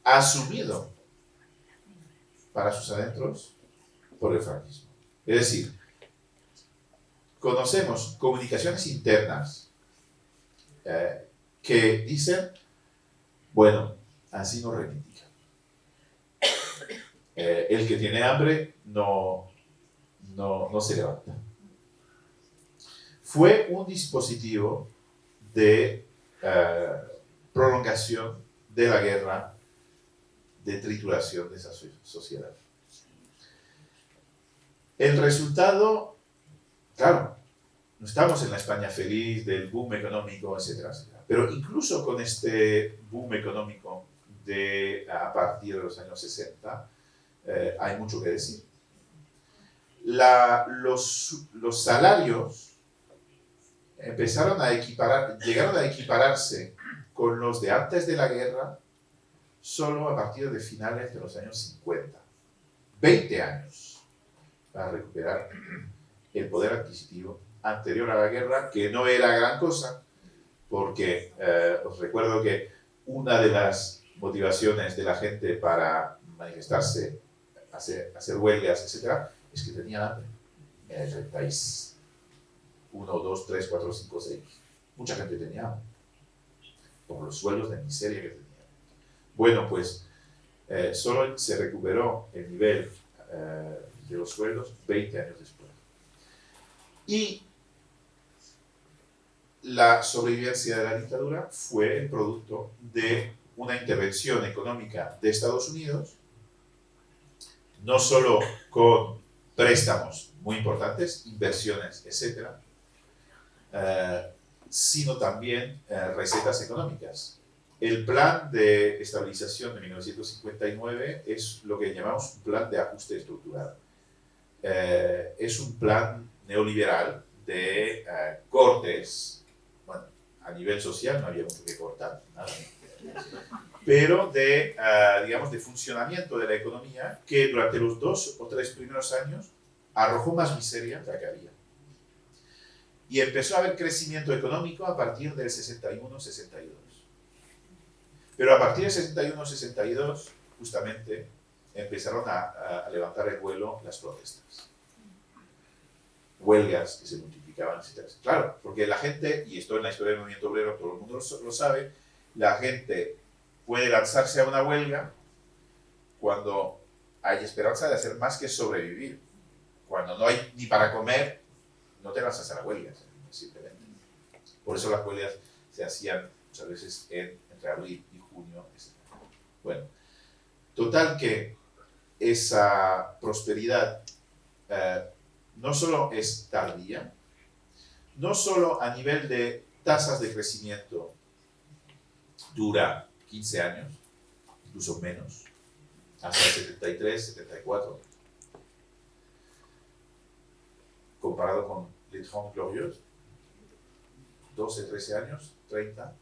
asumido para sus adentros por el franquismo. Es decir, conocemos comunicaciones internas que dicen, bueno, así nos reivindica. El que tiene hambre no se levanta. Fue un dispositivo de prolongación de la guerra, de trituración de esa sociedad. El resultado, claro, no estamos en la España feliz del boom económico, etcétera, etcétera. Pero incluso con este boom económico a partir de los años 60, hay mucho que decir. Los salarios llegaron a equipararse con los de antes de la guerra solo a partir de finales de los años 50. 20 años para recuperar el poder adquisitivo anterior a la guerra, que no era gran cosa, porque os recuerdo que una de las motivaciones de la gente para manifestarse, hacer huelgas, etc., es que tenían hambre. En el 31, 2, 3, 4, 5, 6. Mucha gente tenía hambre por los sueldos de miseria que tenían. Bueno, pues solo se recuperó el nivel de los sueldos 20 años después. Y la sobrevivencia de la dictadura fue el producto de una intervención económica de Estados Unidos, no solo con préstamos muy importantes, inversiones, etc., sino también recetas económicas. El plan de estabilización de 1959 es lo que llamamos un plan de ajuste estructural. es un plan neoliberal de cortes. Bueno, a nivel social no había mucho que cortar, nada, pero de, digamos, de funcionamiento de la economía que durante los 2 o 3 primeros años arrojó más miseria de la que había. Y empezó a haber crecimiento económico a partir del 61-62. Pero a partir del 61-62, justamente, empezaron a levantar el vuelo las protestas. Huelgas que se multiplicaban, etc. Claro, porque la gente, y esto en la historia del movimiento obrero todo el mundo lo sabe, la gente puede lanzarse a una huelga cuando hay esperanza de hacer más que sobrevivir. Cuando no hay ni para comer, no te lanzas a la huelga, simplemente. Por eso las huelgas se hacían muchas veces entre abril y junio, etc. Bueno, total que esa prosperidad no solo es tardía, no solo a nivel de tasas de crecimiento dura 15 años, incluso menos, hasta el 73, 74, comparado con Les 30 Glorieuses, 12, 13 años, 30,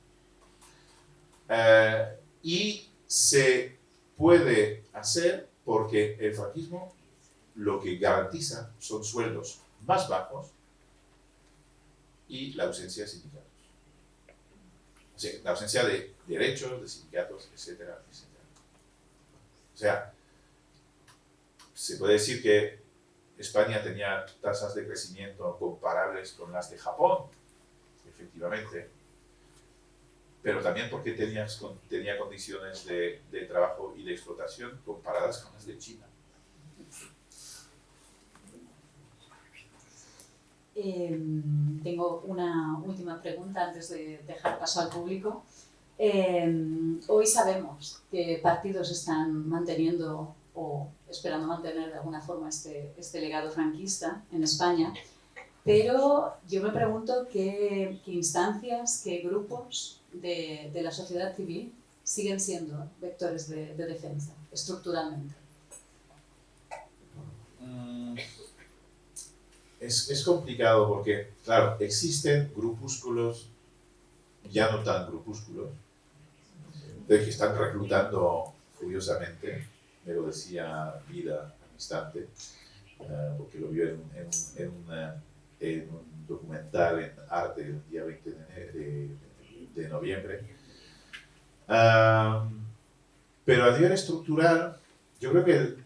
y se puede hacer porque el franquismo lo que garantiza son sueldos más bajos y la ausencia de sindicatos. O sea, la ausencia de derechos, de sindicatos, etcétera, etcétera. O sea, se puede decir que España tenía tasas de crecimiento comparables con las de Japón, efectivamente, pero también porque tenía condiciones de trabajo y de explotación comparadas con las de China. Tengo una última pregunta antes de dejar paso al público. Hoy sabemos que partidos están manteniendo o esperando mantener de alguna forma este legado franquista en España, pero yo me pregunto qué instancias, qué grupos de la sociedad civil siguen siendo vectores de defensa estructuralmente. Es complicado porque, claro, existen grupúsculos, ya no tan grupúsculos, de que están reclutando furiosamente. Me lo decía Vida al instante, porque lo vio en un documental en Arte el día 20 de noviembre. Pero a nivel estructural, yo creo que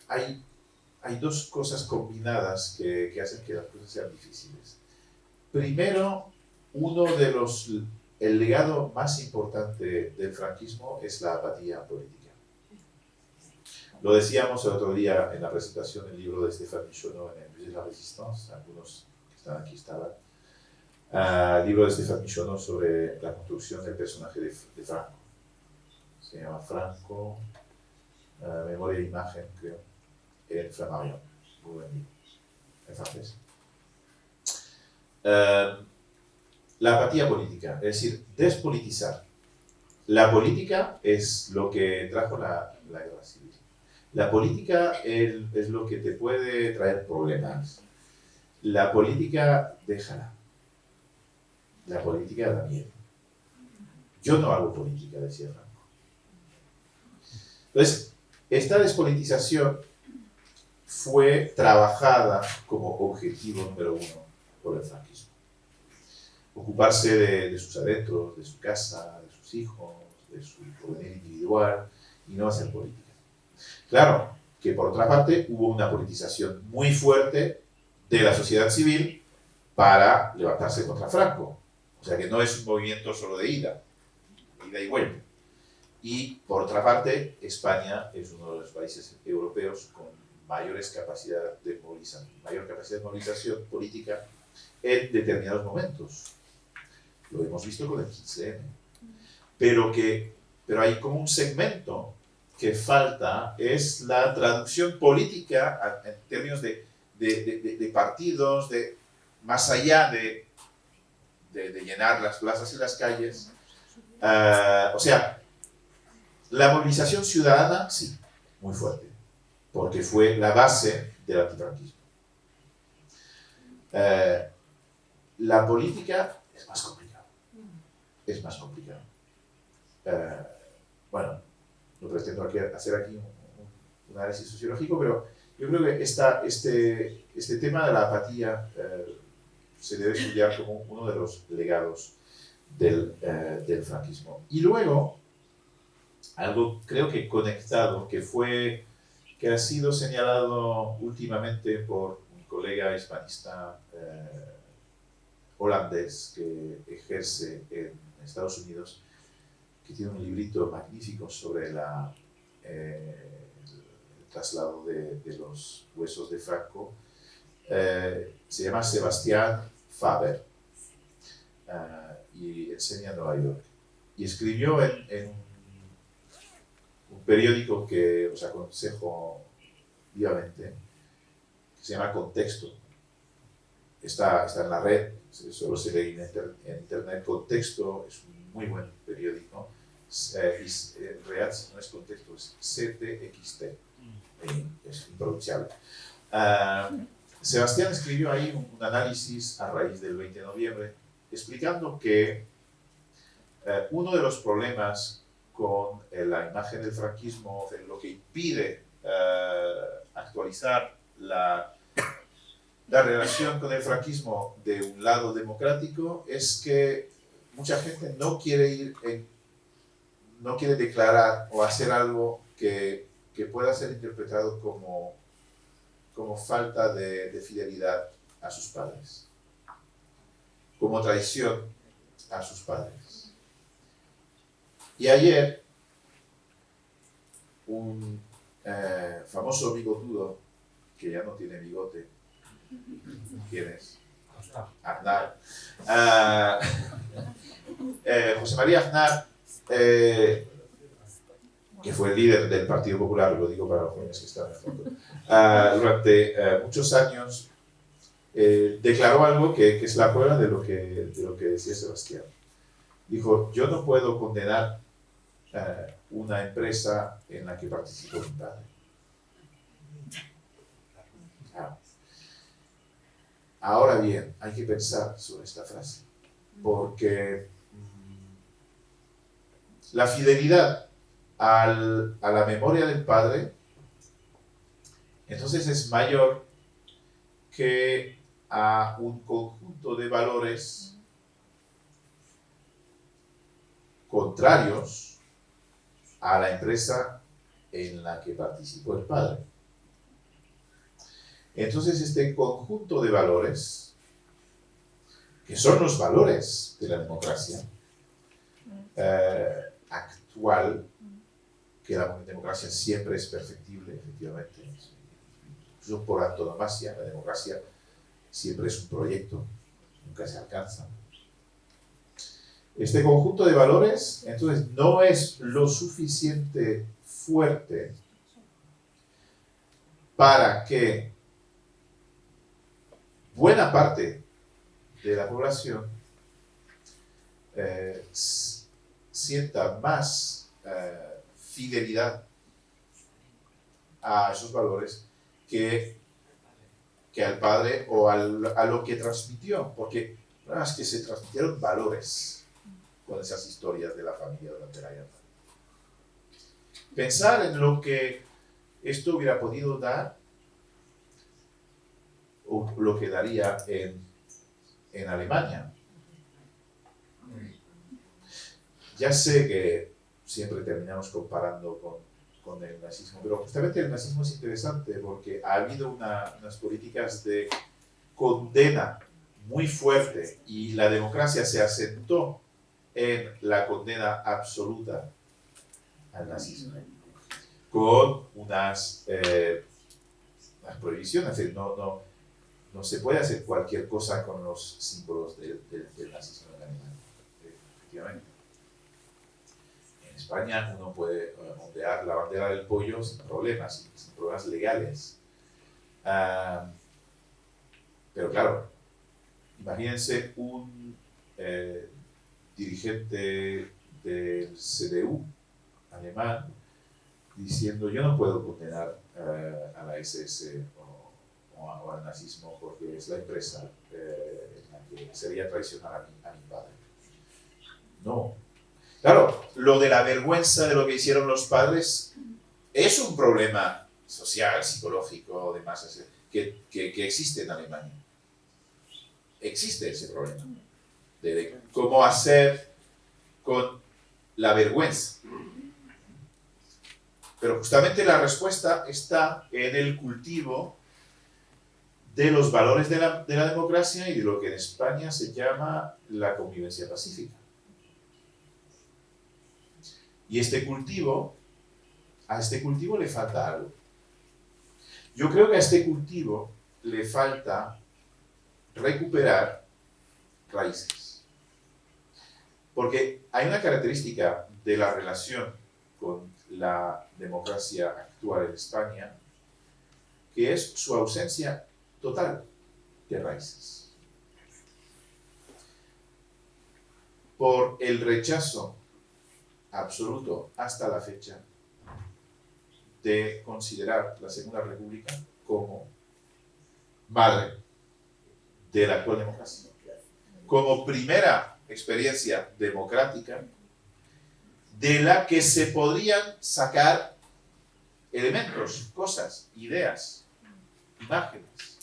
hay dos cosas combinadas que hacen que las cosas sean difíciles. Primero, el legado más importante del franquismo es la apatía política. Lo decíamos el otro día en la presentación del libro de Stéphane Michonneau en el Musée de la Résistance, algunos que están aquí estaban, el libro de Stéphane Michonneau sobre la construcción del personaje de Franco. Se llama Franco, Memoria e Imagen, creo, en Flammarion, en francés. La apatía política, es decir, despolitizar. La política es lo que trajo la guerra civil. La política es lo que te puede traer problemas. La política, déjala. La política da miedo. Yo no hago política, decía Franco. Entonces, esta despolitización fue trabajada como objetivo número 1 por el franquismo. Ocuparse de sus adentros, de su casa, de sus hijos, de su porvenir individual y no hacer política. Claro que por otra parte hubo una politización muy fuerte de la sociedad civil para levantarse contra Franco. O sea que no es un movimiento solo de ida y vuelta. Y por otra parte, España es uno de los países europeos con mayor capacidad de movilización política en determinados momentos. Lo hemos visto con el 15M. Pero hay como un segmento que falta, es la traducción política en términos de partidos, más allá de llenar las plazas y las calles. O sea, la movilización ciudadana, sí, muy fuerte. porque fue la base del antifranquismo. La política es más complicada. Es más complicado. Bueno, no pretendo hacer aquí un análisis sociológico, pero yo creo que este tema de la apatía se debe estudiar como uno de los legados del franquismo. Y luego, algo creo que conectado, que ha sido señalado últimamente por un colega hispanista holandés que ejerce en Estados Unidos, que tiene un librito magnífico sobre el traslado de los huesos de Franco. Se llama Sebastián Faber y enseña en Nueva York. Y escribió en un periódico que os aconsejo vivamente, que se llama Contexto. Está en la red, solo se lee en internet. Contexto es un muy buen periódico. En realidad no es Contexto, es CTXT. Es impronunciable. Sebastián escribió ahí un análisis a raíz del 20 de noviembre, explicando que uno de los problemas con la imagen del franquismo, lo que impide actualizar la relación con el franquismo de un lado democrático, es que mucha gente no quiere no quiere declarar o hacer algo que pueda ser interpretado como falta de fidelidad a sus padres, como traición a sus padres. Y ayer, un famoso bigotudo, que ya no tiene bigote, ¿quién es? Aznar. José María Aznar, que fue el líder del Partido Popular, lo digo para los jóvenes que están en el fondo, durante muchos años, declaró algo que es la prueba de lo que decía Sebastián. Dijo: yo no puedo condenar una empresa en la que participó mi padre. Ahora bien, hay que pensar sobre esta frase, porque la fidelidad a la memoria del padre entonces es mayor que a un conjunto de valores contrarios a la empresa en la que participó el padre. Entonces este conjunto de valores, que son los valores de la democracia actual, que la democracia siempre es perfectible, efectivamente, incluso por antonomasia, la democracia siempre es un proyecto, nunca se alcanza. Este conjunto de valores, entonces, no es lo suficiente fuerte para que buena parte de la población sienta más fidelidad a esos valores que al padre o a lo que transmitió, porque no es que se transmitieron valores con esas historias de la familia durante la guerra. Pensar en lo que esto hubiera podido dar o lo que daría en Alemania. Ya sé que siempre terminamos comparando con el nazismo, pero justamente el nazismo es interesante porque ha habido unas políticas de condena muy fuerte y la democracia se asentó en la condena absoluta al nazismo, con unas prohibiciones, es decir, no se puede hacer cualquier cosa con los símbolos del nazismo en Alemania, efectivamente. En España uno puede ondear la bandera del pollo sin problemas legales. Pero claro, imagínense un dirigente del CDU alemán diciendo yo no puedo condenar a la SS o al nazismo porque es la empresa en la que sería traicionar a mi padre. No. Claro, lo de la vergüenza de lo que hicieron los padres es un problema social, psicológico, de masas, que existe en Alemania. Existe ese problema de cómo hacer con la vergüenza. Pero justamente la respuesta está en el cultivo de los valores de la democracia y de lo que en España se llama la convivencia pacífica. Y a este cultivo le falta algo. Yo creo que a este cultivo le falta recuperar raíces. Porque hay una característica de la relación con la democracia actual en España, que es su ausencia total de raíces. Por el rechazo absoluto hasta la fecha de considerar la Segunda República como madre de la actual democracia, como primera experiencia democrática de la que se podrían sacar elementos, cosas, ideas, imágenes.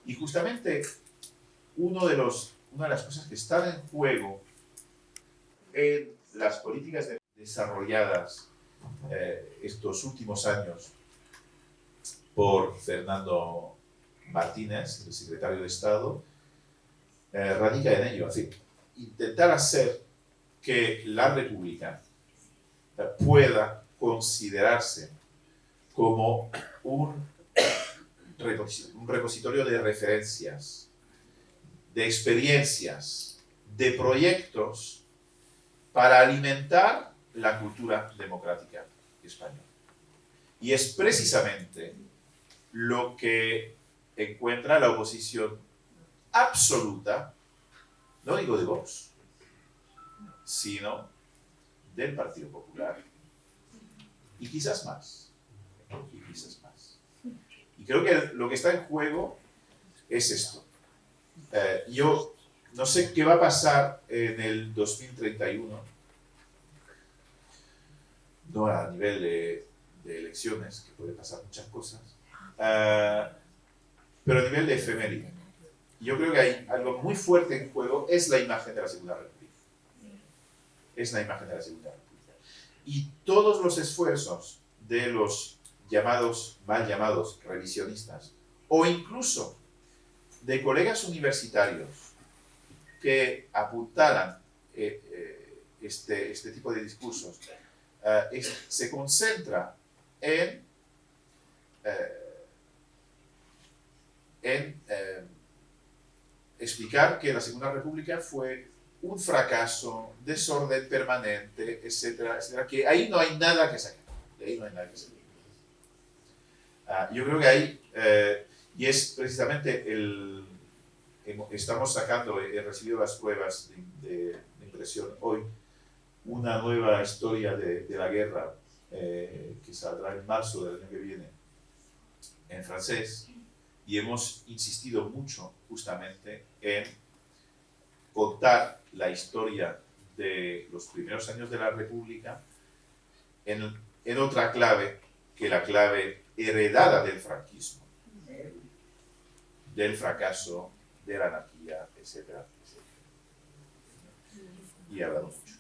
Y justamente una de las cosas que están en juego en las políticas desarrolladas estos últimos años por Fernando Martínez, el secretario de Estado, radica en ello, es decir, intentar hacer que la República pueda considerarse como un repositorio de referencias, de experiencias, de proyectos para alimentar la cultura democrática española. Y es precisamente lo que encuentra la oposición absoluta, no digo de Vox, sino del Partido Popular. Y quizás más. Y creo que lo que está en juego es esto. Yo no sé qué va a pasar en el 2031, no a nivel de elecciones, que puede pasar muchas cosas, pero a nivel de efeméride. Yo creo que hay algo muy fuerte en juego, es la imagen de la Segunda República. Es la imagen de la Segunda República. Y todos los esfuerzos de los mal llamados revisionistas, o incluso de colegas universitarios que apuntalan este tipo de discursos, se concentra en explicar que la Segunda República fue un fracaso, desorden permanente, etcétera, etcétera, que ahí no hay nada que sacar. De ahí no hay nada que sacar. Yo creo que ahí, y es precisamente estamos sacando, he recibido las pruebas de impresión hoy, una nueva historia de la guerra que saldrá en marzo del año que viene en francés, y hemos insistido mucho justamente en contar la historia de los primeros años de la República en otra clave que la clave heredada del franquismo, del fracaso, de la anarquía, etcétera, etcétera. Y he hablado mucho.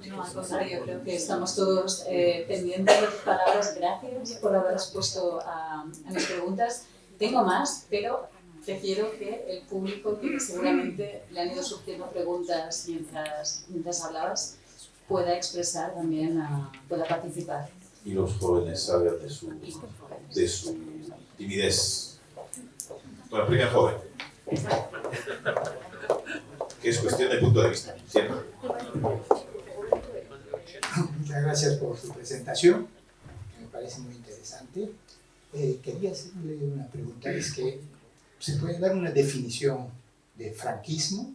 No, al contrario, yo creo que estamos todos pendientes de tus palabras. Gracias por haber respuesto a mis preguntas. Tengo más, pero prefiero que el público, que seguramente le han ido surgiendo preguntas mientras hablabas, pueda expresar también, pueda participar. Y los jóvenes salgan de su timidez. Bueno, primer joven. Que es cuestión de punto de vista, siempre. Muchas gracias por su presentación, me parece muy interesante. Quería hacerle una pregunta, es que ¿se puede dar una definición de franquismo?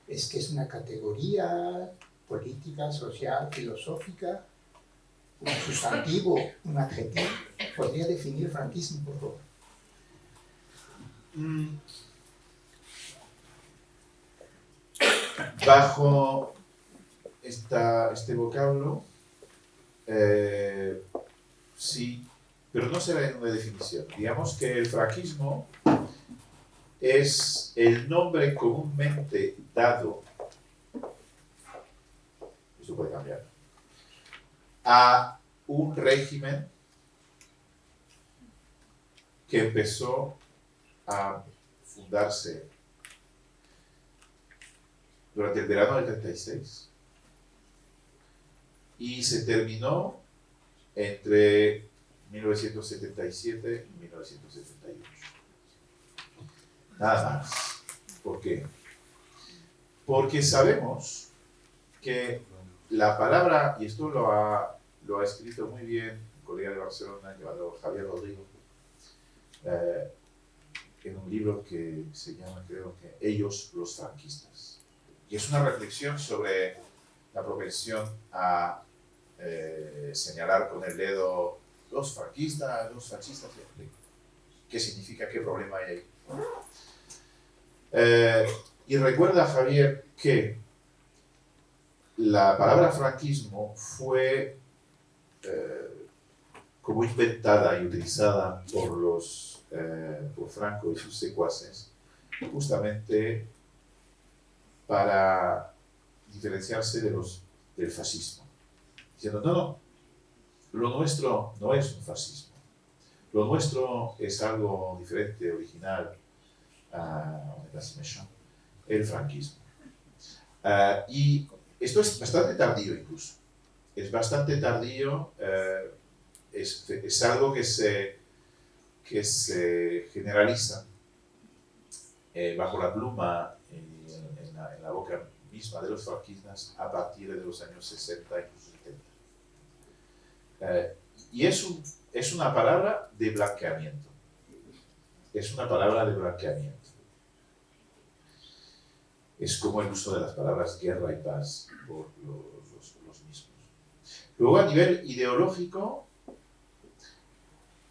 ¿Es que es una categoría política, social, filosófica? un sustantivo, un adjetivo. ¿Podría definir franquismo, por favor? Bajo este vocablo, sí, pero no será una definición. Digamos que el franquismo es el nombre comúnmente dado, eso puede cambiar, a un régimen que empezó a fundarse durante el verano del 36 y se terminó entre 1977 y 1978. Nada más. ¿Por qué? Porque sabemos que la palabra, y esto lo ha escrito muy bien un colega de Barcelona llamado Javier Rodrigo, en un libro que se llama, creo que, Ellos los franquistas. Y es una reflexión sobre la propensión a señalar con el dedo los franquistas, los fascistas, qué significa, qué problema hay ahí. Y recuerda, Javier, que la palabra franquismo fue como inventada y utilizada por Franco y sus secuaces justamente para diferenciarse del fascismo. Diciendo, no, lo nuestro no es un fascismo. Lo nuestro es algo diferente, original, el franquismo. Y esto es bastante tardío incluso. Es bastante tardío, es algo que se generaliza bajo la pluma en la boca misma de los franquistas a partir de los años 60 y 70. Y es una palabra de blanqueamiento. Es una palabra de blanqueamiento. Es como el uso de las palabras guerra y paz por los mismos. Luego, a nivel ideológico,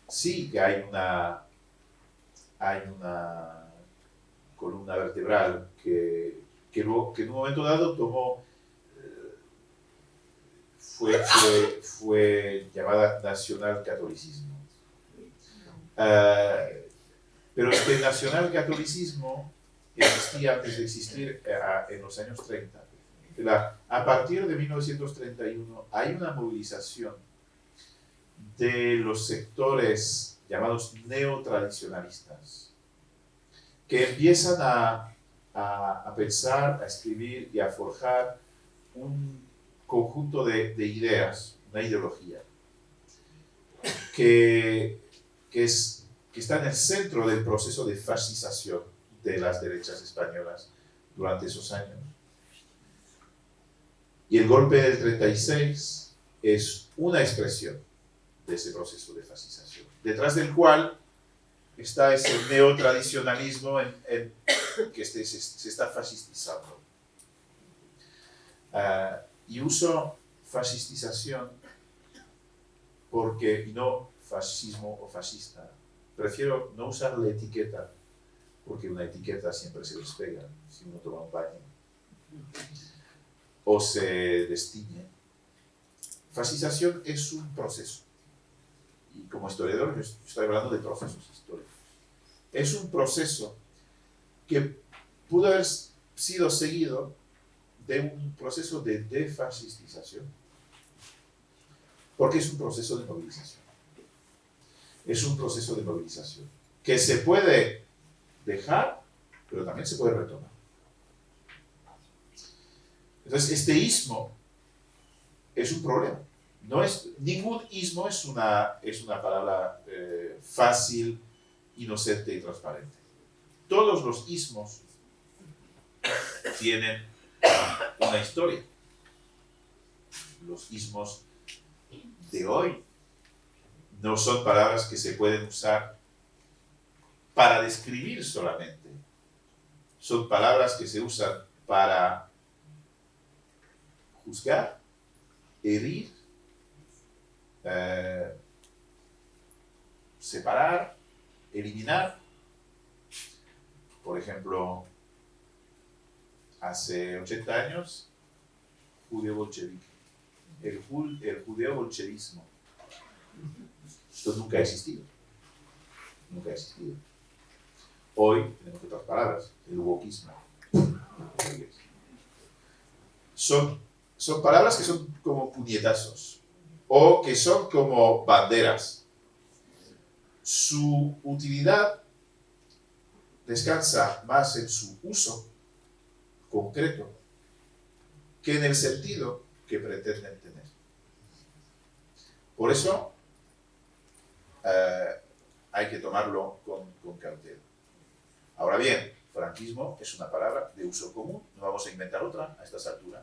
sí que hay una columna vertebral que en un momento dado fue llamada nacionalcatolicismo. Pero este nacionalcatolicismo existía antes de existir en los años 30. A partir de 1931 hay una movilización de los sectores llamados neotradicionalistas que empiezan a pensar, a escribir y a forjar un conjunto de ideas, una ideología que está en el centro del proceso de fascización de las derechas españolas durante esos años. Y el golpe del 36 es una expresión de ese proceso de fascización, detrás del cual está ese neotradicionalismo que se está fascistizando. Y uso fascistización y no fascismo o fascista. Prefiero no usar la etiqueta, porque una etiqueta siempre se despega si uno toma un baño o se destiñe. Fascización es un proceso. Y como historiador yo estoy hablando de procesos históricos. Es un proceso que pudo haber sido seguido de un proceso de defascistización, porque es un proceso de movilización. Es un proceso de movilización que se puede dejar, pero también se puede retomar. Entonces, este ismo es un problema. Ningún ismo es una palabra fácil, inocente y transparente. Todos los ismos tienen una historia. Los ismos de hoy no son palabras que se pueden usar para describir solamente. Son palabras que se usan para juzgar, herir separar, eliminar. Por ejemplo, hace 80 años, judeo-bolchevique, el judeo-bolchevismo. Esto nunca ha existido. Nunca ha existido. Hoy tenemos otras palabras, el wokismo. Son palabras que son como puñetazos o que son como banderas. Su utilidad descansa más en su uso concreto que en el sentido que pretenden tener. Por eso hay que tomarlo con cautela. Ahora bien, franquismo es una palabra de uso común, no vamos a inventar otra a estas alturas.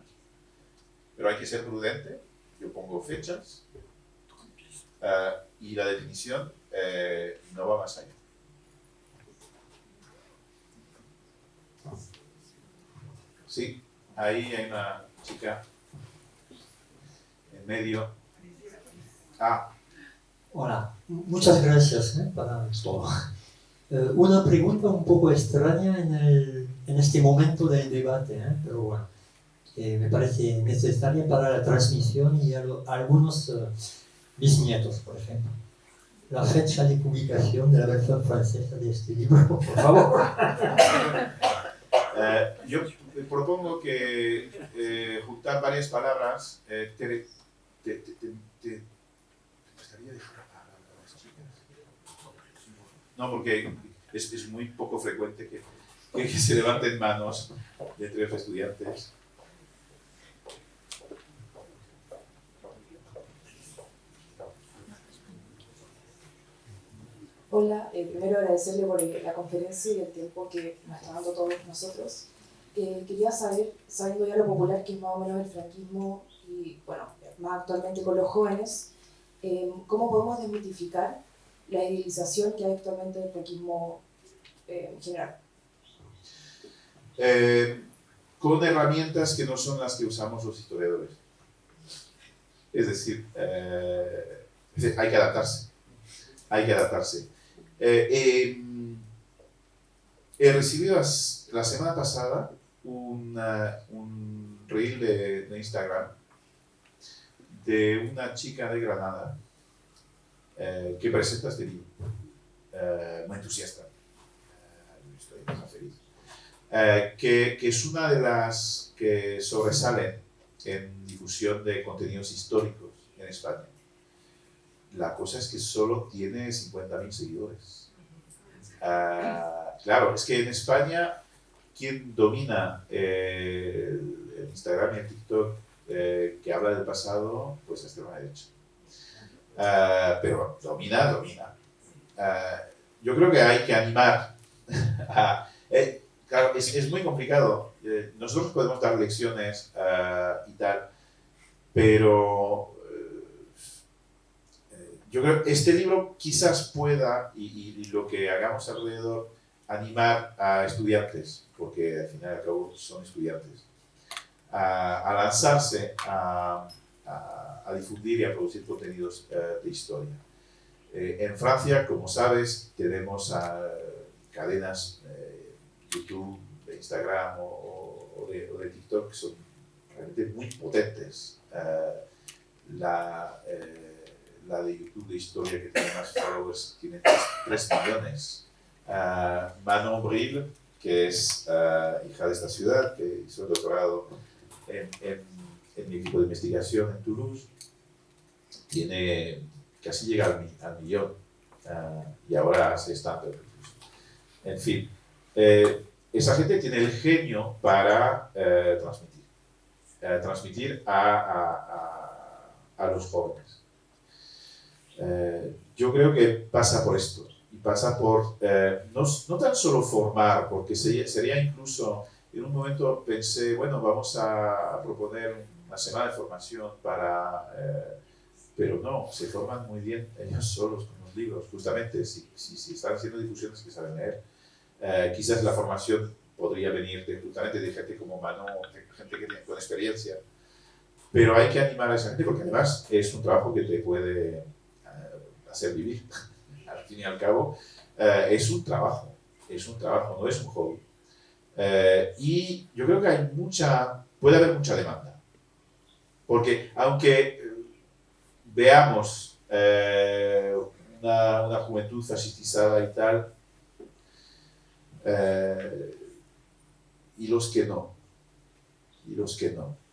Pero hay que ser prudente, yo pongo fechas y la definición no va más allá. Sí, ahí hay una chica en medio. Hola, muchas gracias para todo. Una pregunta un poco extraña en este momento del debate, pero bueno, me parece necesaria para la transmisión y algunos bisnietos, por ejemplo. La fecha de publicación de la versión francesa de este libro, por favor. Yo propongo que juntar varias palabras te gustaría dejar a las chicas. No, porque es muy poco frecuente que se levanten manos de entre los estudiantes. Hola, primero agradecerle por la conferencia y el tiempo que nos está dando todos nosotros. Quería saber, sabiendo ya lo popular que es más o menos el franquismo y, bueno, más actualmente con los jóvenes, ¿cómo podemos desmitificar la idealización que hay actualmente del franquismo en general? Con herramientas que no son las que usamos los historiadores. Es decir, hay que adaptarse. Hay que adaptarse. He recibido la semana pasada un reel de Instagram de una chica de Granada que presenta este libro, muy entusiasta, estoy más feliz, que es una de las que sobresalen en difusión de contenidos históricos en España. La cosa es que solo tiene 50.000 seguidores. Claro, es que en España quien domina el Instagram y el TikTok que habla del pasado, pues es extrema derecha. Pero domina. Yo creo que hay que animar claro, es muy complicado. Nosotros podemos dar lecciones y tal, pero yo creo que este libro quizás pueda, y lo que hagamos alrededor, animar a estudiantes, porque al final y al cabo son estudiantes, a lanzarse a difundir y a producir contenidos de historia. En Francia, como sabes, tenemos cadenas YouTube, de Instagram o de TikTok que son realmente muy potentes. La de YouTube de historia que tiene más followers tiene 3 millones. Manon Bril, que es hija de esta ciudad, que hizo el doctorado en mi equipo de investigación en Toulouse, casi llega al millón y ahora hace stand-up. En fin, esa gente tiene el genio para transmitir a los jóvenes. Yo creo que pasa por esto, y pasa por no tan solo formar, porque sería incluso, en un momento pensé, bueno, vamos a proponer una semana de formación pero no, se forman muy bien ellos solos con los libros, justamente, si están haciendo difusiones que saben leer. Quizás la formación podría venir justamente de gente como Manon, gente que tiene con experiencia, pero hay que animar a esa gente porque además es un trabajo que te puede hacer vivir. Al fin y al cabo, es un trabajo, no es un hobby. Y yo creo que puede haber mucha demanda. Porque aunque veamos una juventud fascistizada y tal, y los que no,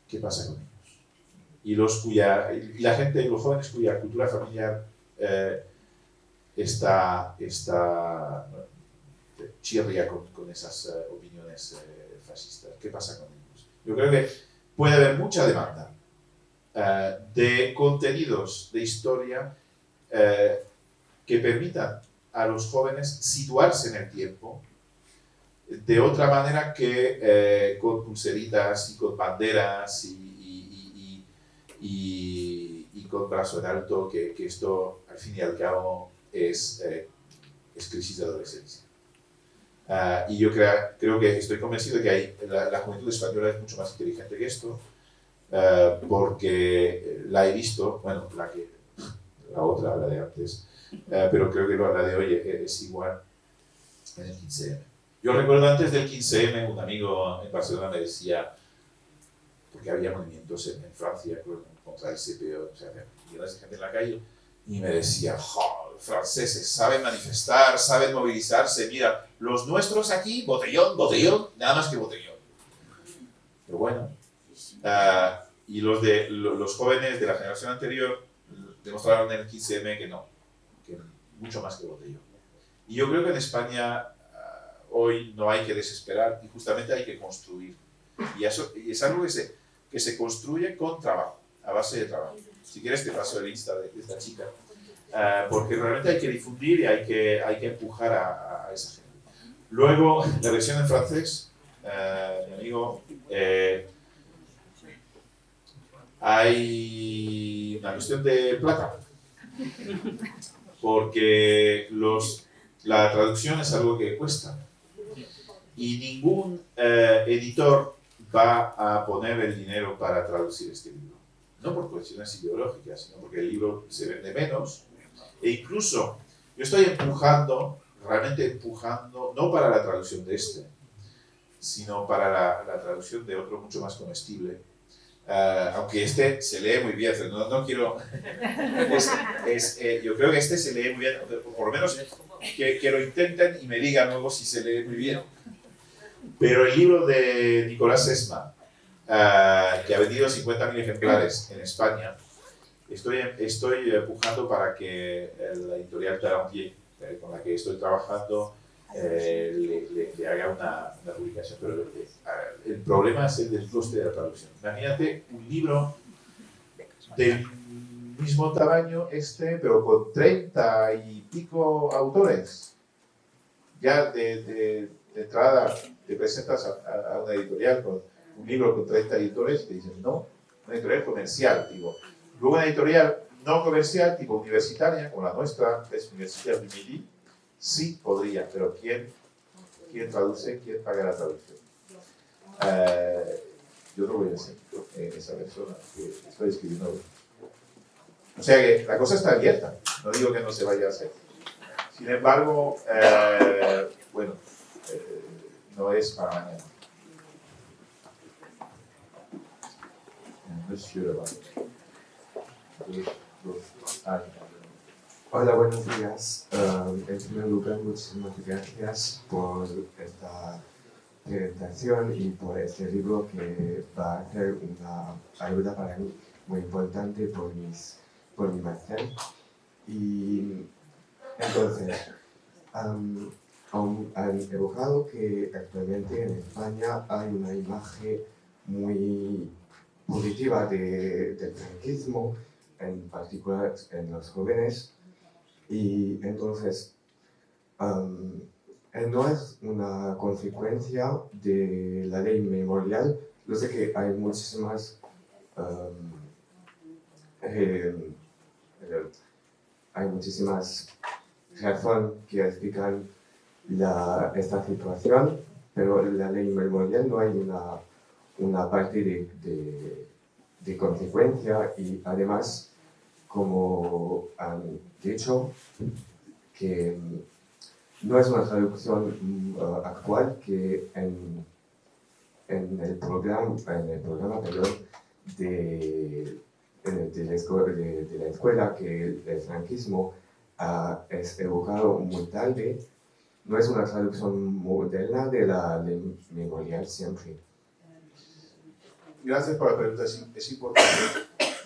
¿qué pasa con ellos? Y los jóvenes cuya cultura familiar chirria con esas opiniones fascistas. ¿Qué pasa con ellos? Yo creo que puede haber mucha demanda de contenidos de historia que permitan a los jóvenes situarse en el tiempo de otra manera que con pulseritas y con banderas y con brazo en alto, que esto al fin y al cabo es crisis de adolescencia. Y yo creo que estoy convencido de que la juventud española es mucho más inteligente que esto, porque la he visto, bueno, la otra, la de antes, pero creo que la de hoy es igual en el 15M. Yo recuerdo antes del 15M, un amigo en Barcelona me decía, porque había movimientos en Francia contra el CPO, o sea, millones de gente en la calle, y me decía, los franceses saben manifestar, saben movilizarse, mira, los nuestros aquí, botellón, nada más que botellón. Pero bueno, y los jóvenes de la generación anterior demostraron en el 15M que no, que mucho más que botellón. Y yo creo que en España hoy no hay que desesperar y justamente hay que construir. Y es algo que se construye con trabajo, a base de trabajo. Si quieres te paso el Insta de esta chica, porque realmente hay que difundir y hay que empujar a esa gente. Luego, la versión en francés, mi amigo, hay una cuestión de plata, porque la traducción es algo que cuesta y ningún editor va a poner el dinero para traducir este libro. No por cuestiones ideológicas, sino porque el libro se vende menos. E incluso yo estoy realmente empujando, no para la traducción de este, sino para la traducción de otro mucho más comestible. Aunque este se lee muy bien, no quiero... yo creo que este se lee muy bien, por lo menos que lo intenten y me digan luego si se lee muy bien. Pero el libro de Nicolás Sesma, que ha vendido 50.000 ejemplares en España, estoy empujando para que la editorial Tarantier, con la que estoy trabajando, le haga una publicación. Pero el problema es el del coste de la traducción. Imagínate un libro del mismo tamaño pero con 30 y pico autores. Ya de entrada te presentas a una editorial con un libro con 30 editores y te dicen no, una editorial comercial, digo. Luego una editorial no comercial, tipo universitaria, como la nuestra, que es Universidad du Midi, sí podría, pero ¿quién traduce? ¿Quién paga la traducción? Yo no voy a ser esa persona que estoy escribiendo. O sea que la cosa está abierta, no digo que no se vaya a hacer. Sin embargo, bueno, no es para mañana. Hola, buenos días. En primer lugar, muchísimas gracias por esta presentación y por este libro que va a ser una ayuda para mí muy importante por mi máster. Y entonces, han evocado que actualmente en España hay una imagen muy positiva del franquismo, en particular en los jóvenes, y entonces no es una consecuencia de la ley memorial. Yo sé que hay muchísimas razones que explican esta situación, pero en la ley memorial no hay una parte de consecuencia y además, como han dicho, que no es una traducción actual que en el programa anterior de la escuela que el franquismo es evocado muy tarde, no es una traducción moderna de la ley memorial siempre. Gracias por la pregunta, es importante.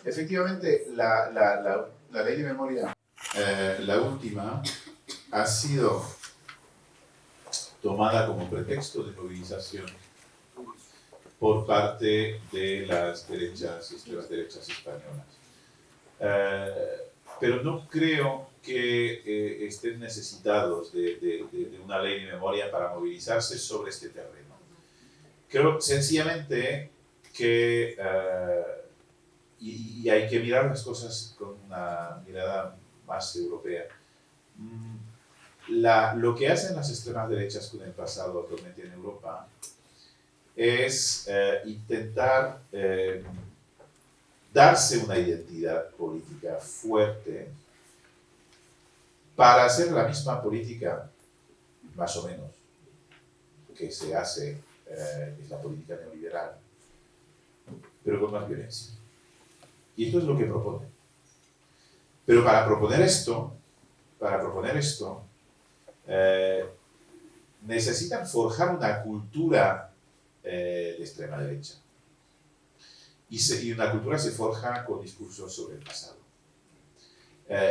Efectivamente, la ley de memoria, la última, ha sido tomada como pretexto de movilización por parte de las derechas, extremas derechas españolas. Pero no creo que estén necesitados de una ley de memoria para movilizarse sobre este terreno. Creo sencillamente que y hay que mirar las cosas con una mirada más europea. Lo que hacen las extremas derechas con el pasado actualmente en Europa es intentar darse una identidad política fuerte para hacer la misma política, más o menos, que se hace, es la política neoliberal, pero con más violencia. Y esto es lo que proponen. Pero para proponer esto, necesitan forjar una cultura de extrema derecha. Y una cultura se forja con discursos sobre el pasado.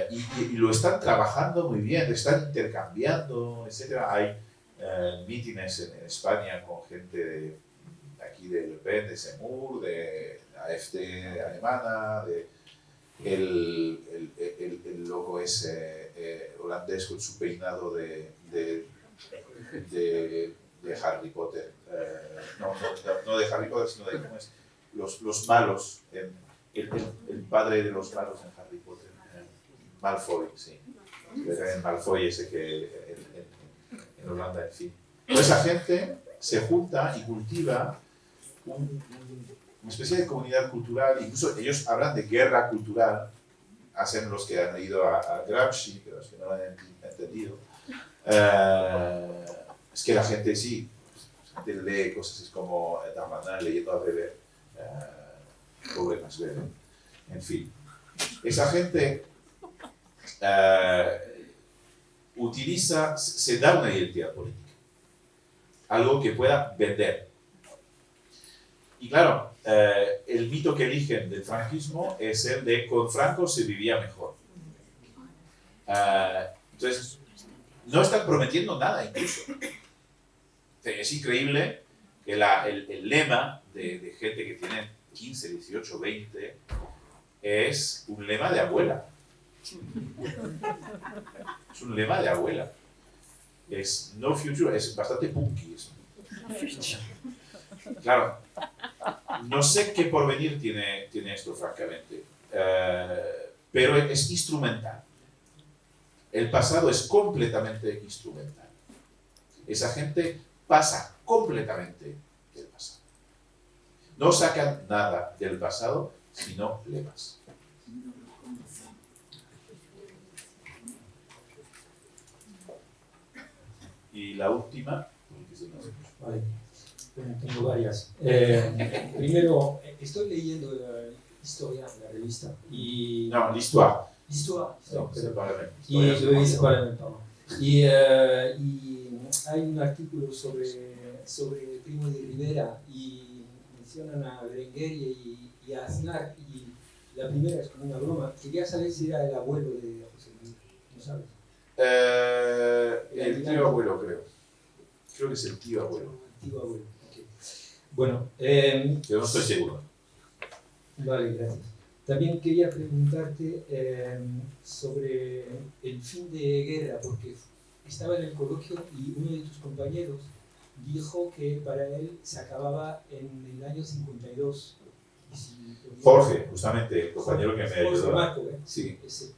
Y lo están trabajando muy bien, están intercambiando, etc. Hay mítines en España con gente de aquí de Le Pen, de Semur, de la AfD alemana, el loco ese holandés con su peinado de Harry Potter. No de Harry Potter, sino de ¿cómo es? Los malos, el padre de los malos en Harry Potter. Malfoy, sí. El Malfoy ese que en Holanda, en fin. Pues esa gente se junta y cultiva una especie de comunidad cultural, incluso ellos hablan de guerra cultural, hacen los que han leído a Gramsci, pero los que no lo han entendido. Es que la gente sí, la gente lee cosas así como Darmanin leyendo a Weber, pobre Max Weber, en fin. Esa gente se da una identidad política, algo que pueda vender. Y claro, el mito que eligen del franquismo es el de con Franco se vivía mejor. Entonces, no están prometiendo nada incluso. Es increíble que el lema de gente que tiene 15, 18, 20 es un lema de abuela. Es un lema de abuela. Es no future, es bastante punky eso. Claro, no sé qué porvenir tiene esto, francamente, pero es instrumental. El pasado es completamente instrumental. Esa gente pasa completamente del pasado. No sacan nada del pasado, sino lemas. Y la última, Vale. Bueno, tengo varias. Primero, estoy leyendo la historia de la revista y... No, l'histoire. Histoire. No, Y hay un artículo sobre Primo de Rivera y mencionan a Berenguer y a Aznar y la primera es como una broma. Quería saber si era el abuelo de José Luis, ¿no sabes? El tío abuelo, creo. Creo que es el tío abuelo. El tío abuelo, ok. Bueno, Yo no estoy seguro. Vale, gracias. También quería preguntarte sobre el fin de guerra, porque estaba en el coloquio y uno de tus compañeros dijo que para él se acababa en el año 52. Jorge, justamente, el compañero que me ayudó. Marco, Sí. Ese.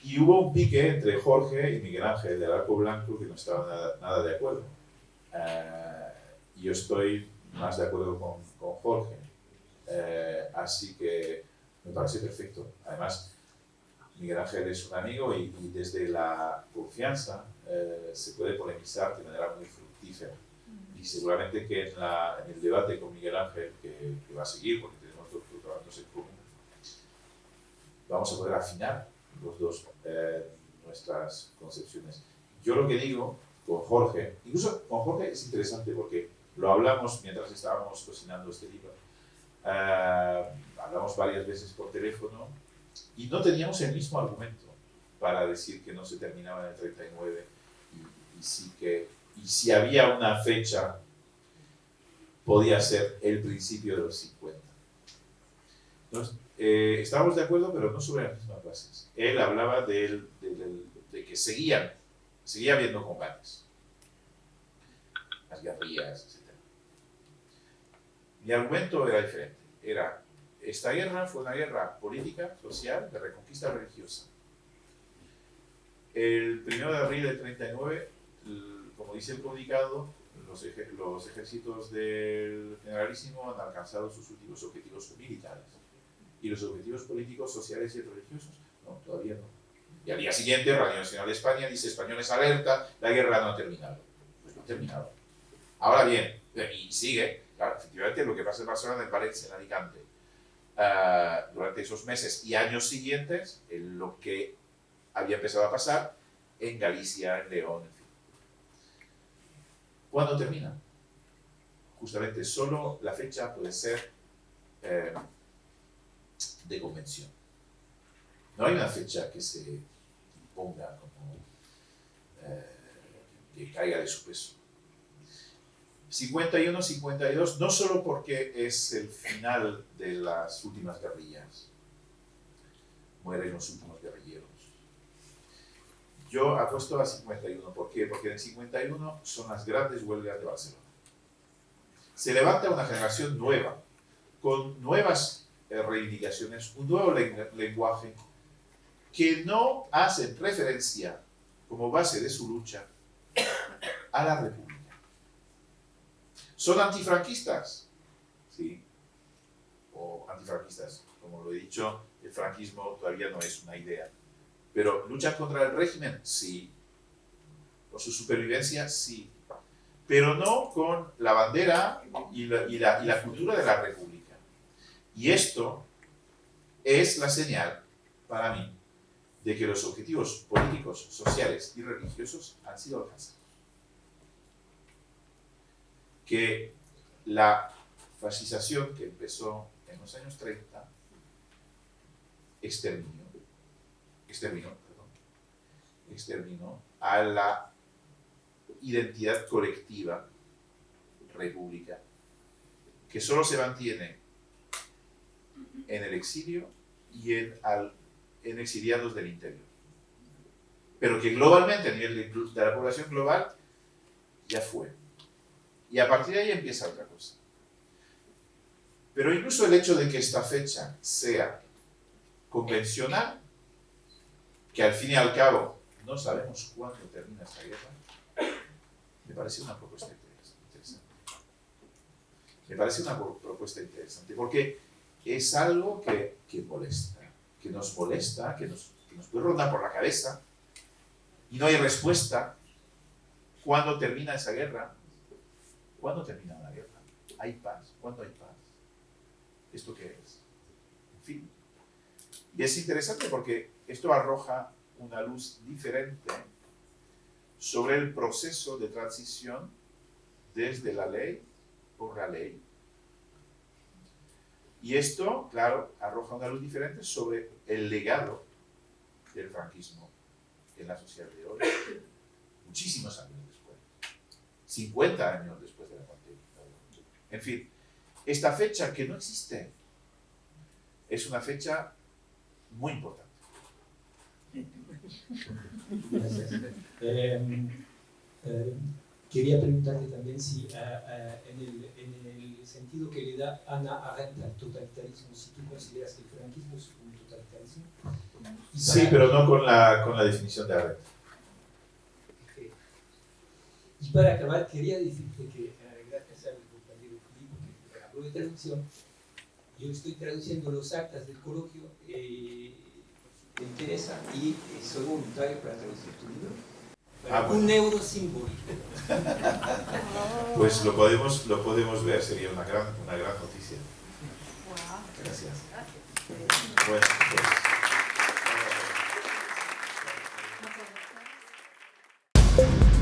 Y hubo un pique entre Jorge y Miguel Ángel del Arco Blanco que no estaban nada de acuerdo. Yo estoy más de acuerdo con Jorge. Así que Me parece perfecto. Además, Miguel Ángel es un amigo y desde la confianza se puede polemizar de manera muy fructífera. Y seguramente que en el debate con Miguel Ángel, que va a seguir, porque tenemos dos doctorandos en común, vamos a poder afinar los dos nuestras concepciones. Yo lo que digo con Jorge, incluso con Jorge es interesante porque lo hablamos mientras estábamos cocinando este libro. Hablamos varias veces por teléfono y no teníamos el mismo argumento para decir que no se terminaba en el 39 y si había una fecha podía ser el principio de los 50. Entonces, estábamos de acuerdo, pero no sobre las mismas bases. Él hablaba de que seguía habiendo combates, las guerrillas, etc. Mi argumento era diferente. Esta guerra fue una guerra política, social, de reconquista religiosa. El 1 de abril del 39, como dice el comunicado, los ejércitos del generalísimo han alcanzado sus últimos objetivos militares. ¿Y los objetivos políticos, sociales y religiosos? No, todavía no. Y al día siguiente, Radio Nacional de España dice: españoles alerta, la guerra no ha terminado. Pues no ha terminado. Ahora bien, y sigue, claro, efectivamente lo que pasa en Barcelona, en Valencia, en Alicante, durante esos meses y años siguientes, en lo que había empezado a pasar en Galicia, en León, en fin. ¿Cuándo termina? Justamente solo la fecha puede ser de convención. No hay una fecha que se imponga como que caiga de su peso. 51, 52, no solo porque es el final de las últimas guerrillas, mueren los últimos guerrilleros. Yo apuesto a 51, ¿por qué? Porque en el 51 son las grandes huelgas de Barcelona. Se levanta una generación nueva, con nuevas reivindicaciones, un nuevo lenguaje, que no hacen referencia como base de su lucha a la República. ¿Son antifranquistas? Sí. O antifranquistas. Como lo he dicho, el franquismo todavía no es una idea. Pero ¿luchan contra el régimen? Sí. ¿Por su supervivencia? Sí. Pero no con la bandera y la cultura de la República. Y esto es la señal, para mí, de que los objetivos políticos, sociales y religiosos han sido alcanzados. Que la fascización que empezó en los años 30 exterminó a la identidad colectiva república, que solo se mantiene en el exilio y en exiliados del interior. Pero que globalmente, a nivel de la población global, ya fue. Y a partir de ahí empieza otra cosa. Pero incluso el hecho de que esta fecha sea convencional, que al fin y al cabo no sabemos cuándo termina esta guerra, me parece una propuesta interesante. Me parece una propuesta interesante, porque es algo que molesta, que nos molesta, que nos puede rondar por la cabeza, y no hay respuesta. ¿Cuándo termina esa guerra? ¿Cuándo termina una guerra? ¿Hay paz? ¿Cuándo hay paz? ¿Esto qué es? En fin. Y es interesante porque esto arroja una luz diferente sobre el proceso de transición desde la ley por la ley. Y esto, claro, arroja una luz diferente sobre el legado del franquismo en la sociedad de hoy, muchísimos años después, 50 años después de la pandemia. En fin, esta fecha que no existe es una fecha muy importante. Gracias. Quería preguntarle también si en el sentido que le da Hannah Arendt al totalitarismo, si tú consideras que el franquismo es un totalitarismo. Sí, pero no con la definición de Arendt. Okay. Y para acabar, quería decirte que gracias al compañero Filipe que habló de traducción, Yo estoy traduciendo los actas del coloquio, me interesa y soy voluntario para traducir tu libro. Bueno. Un euro simbólico. Pues lo podemos ver, sería una gran noticia. Gracias. Bueno, pues, Muchas gracias.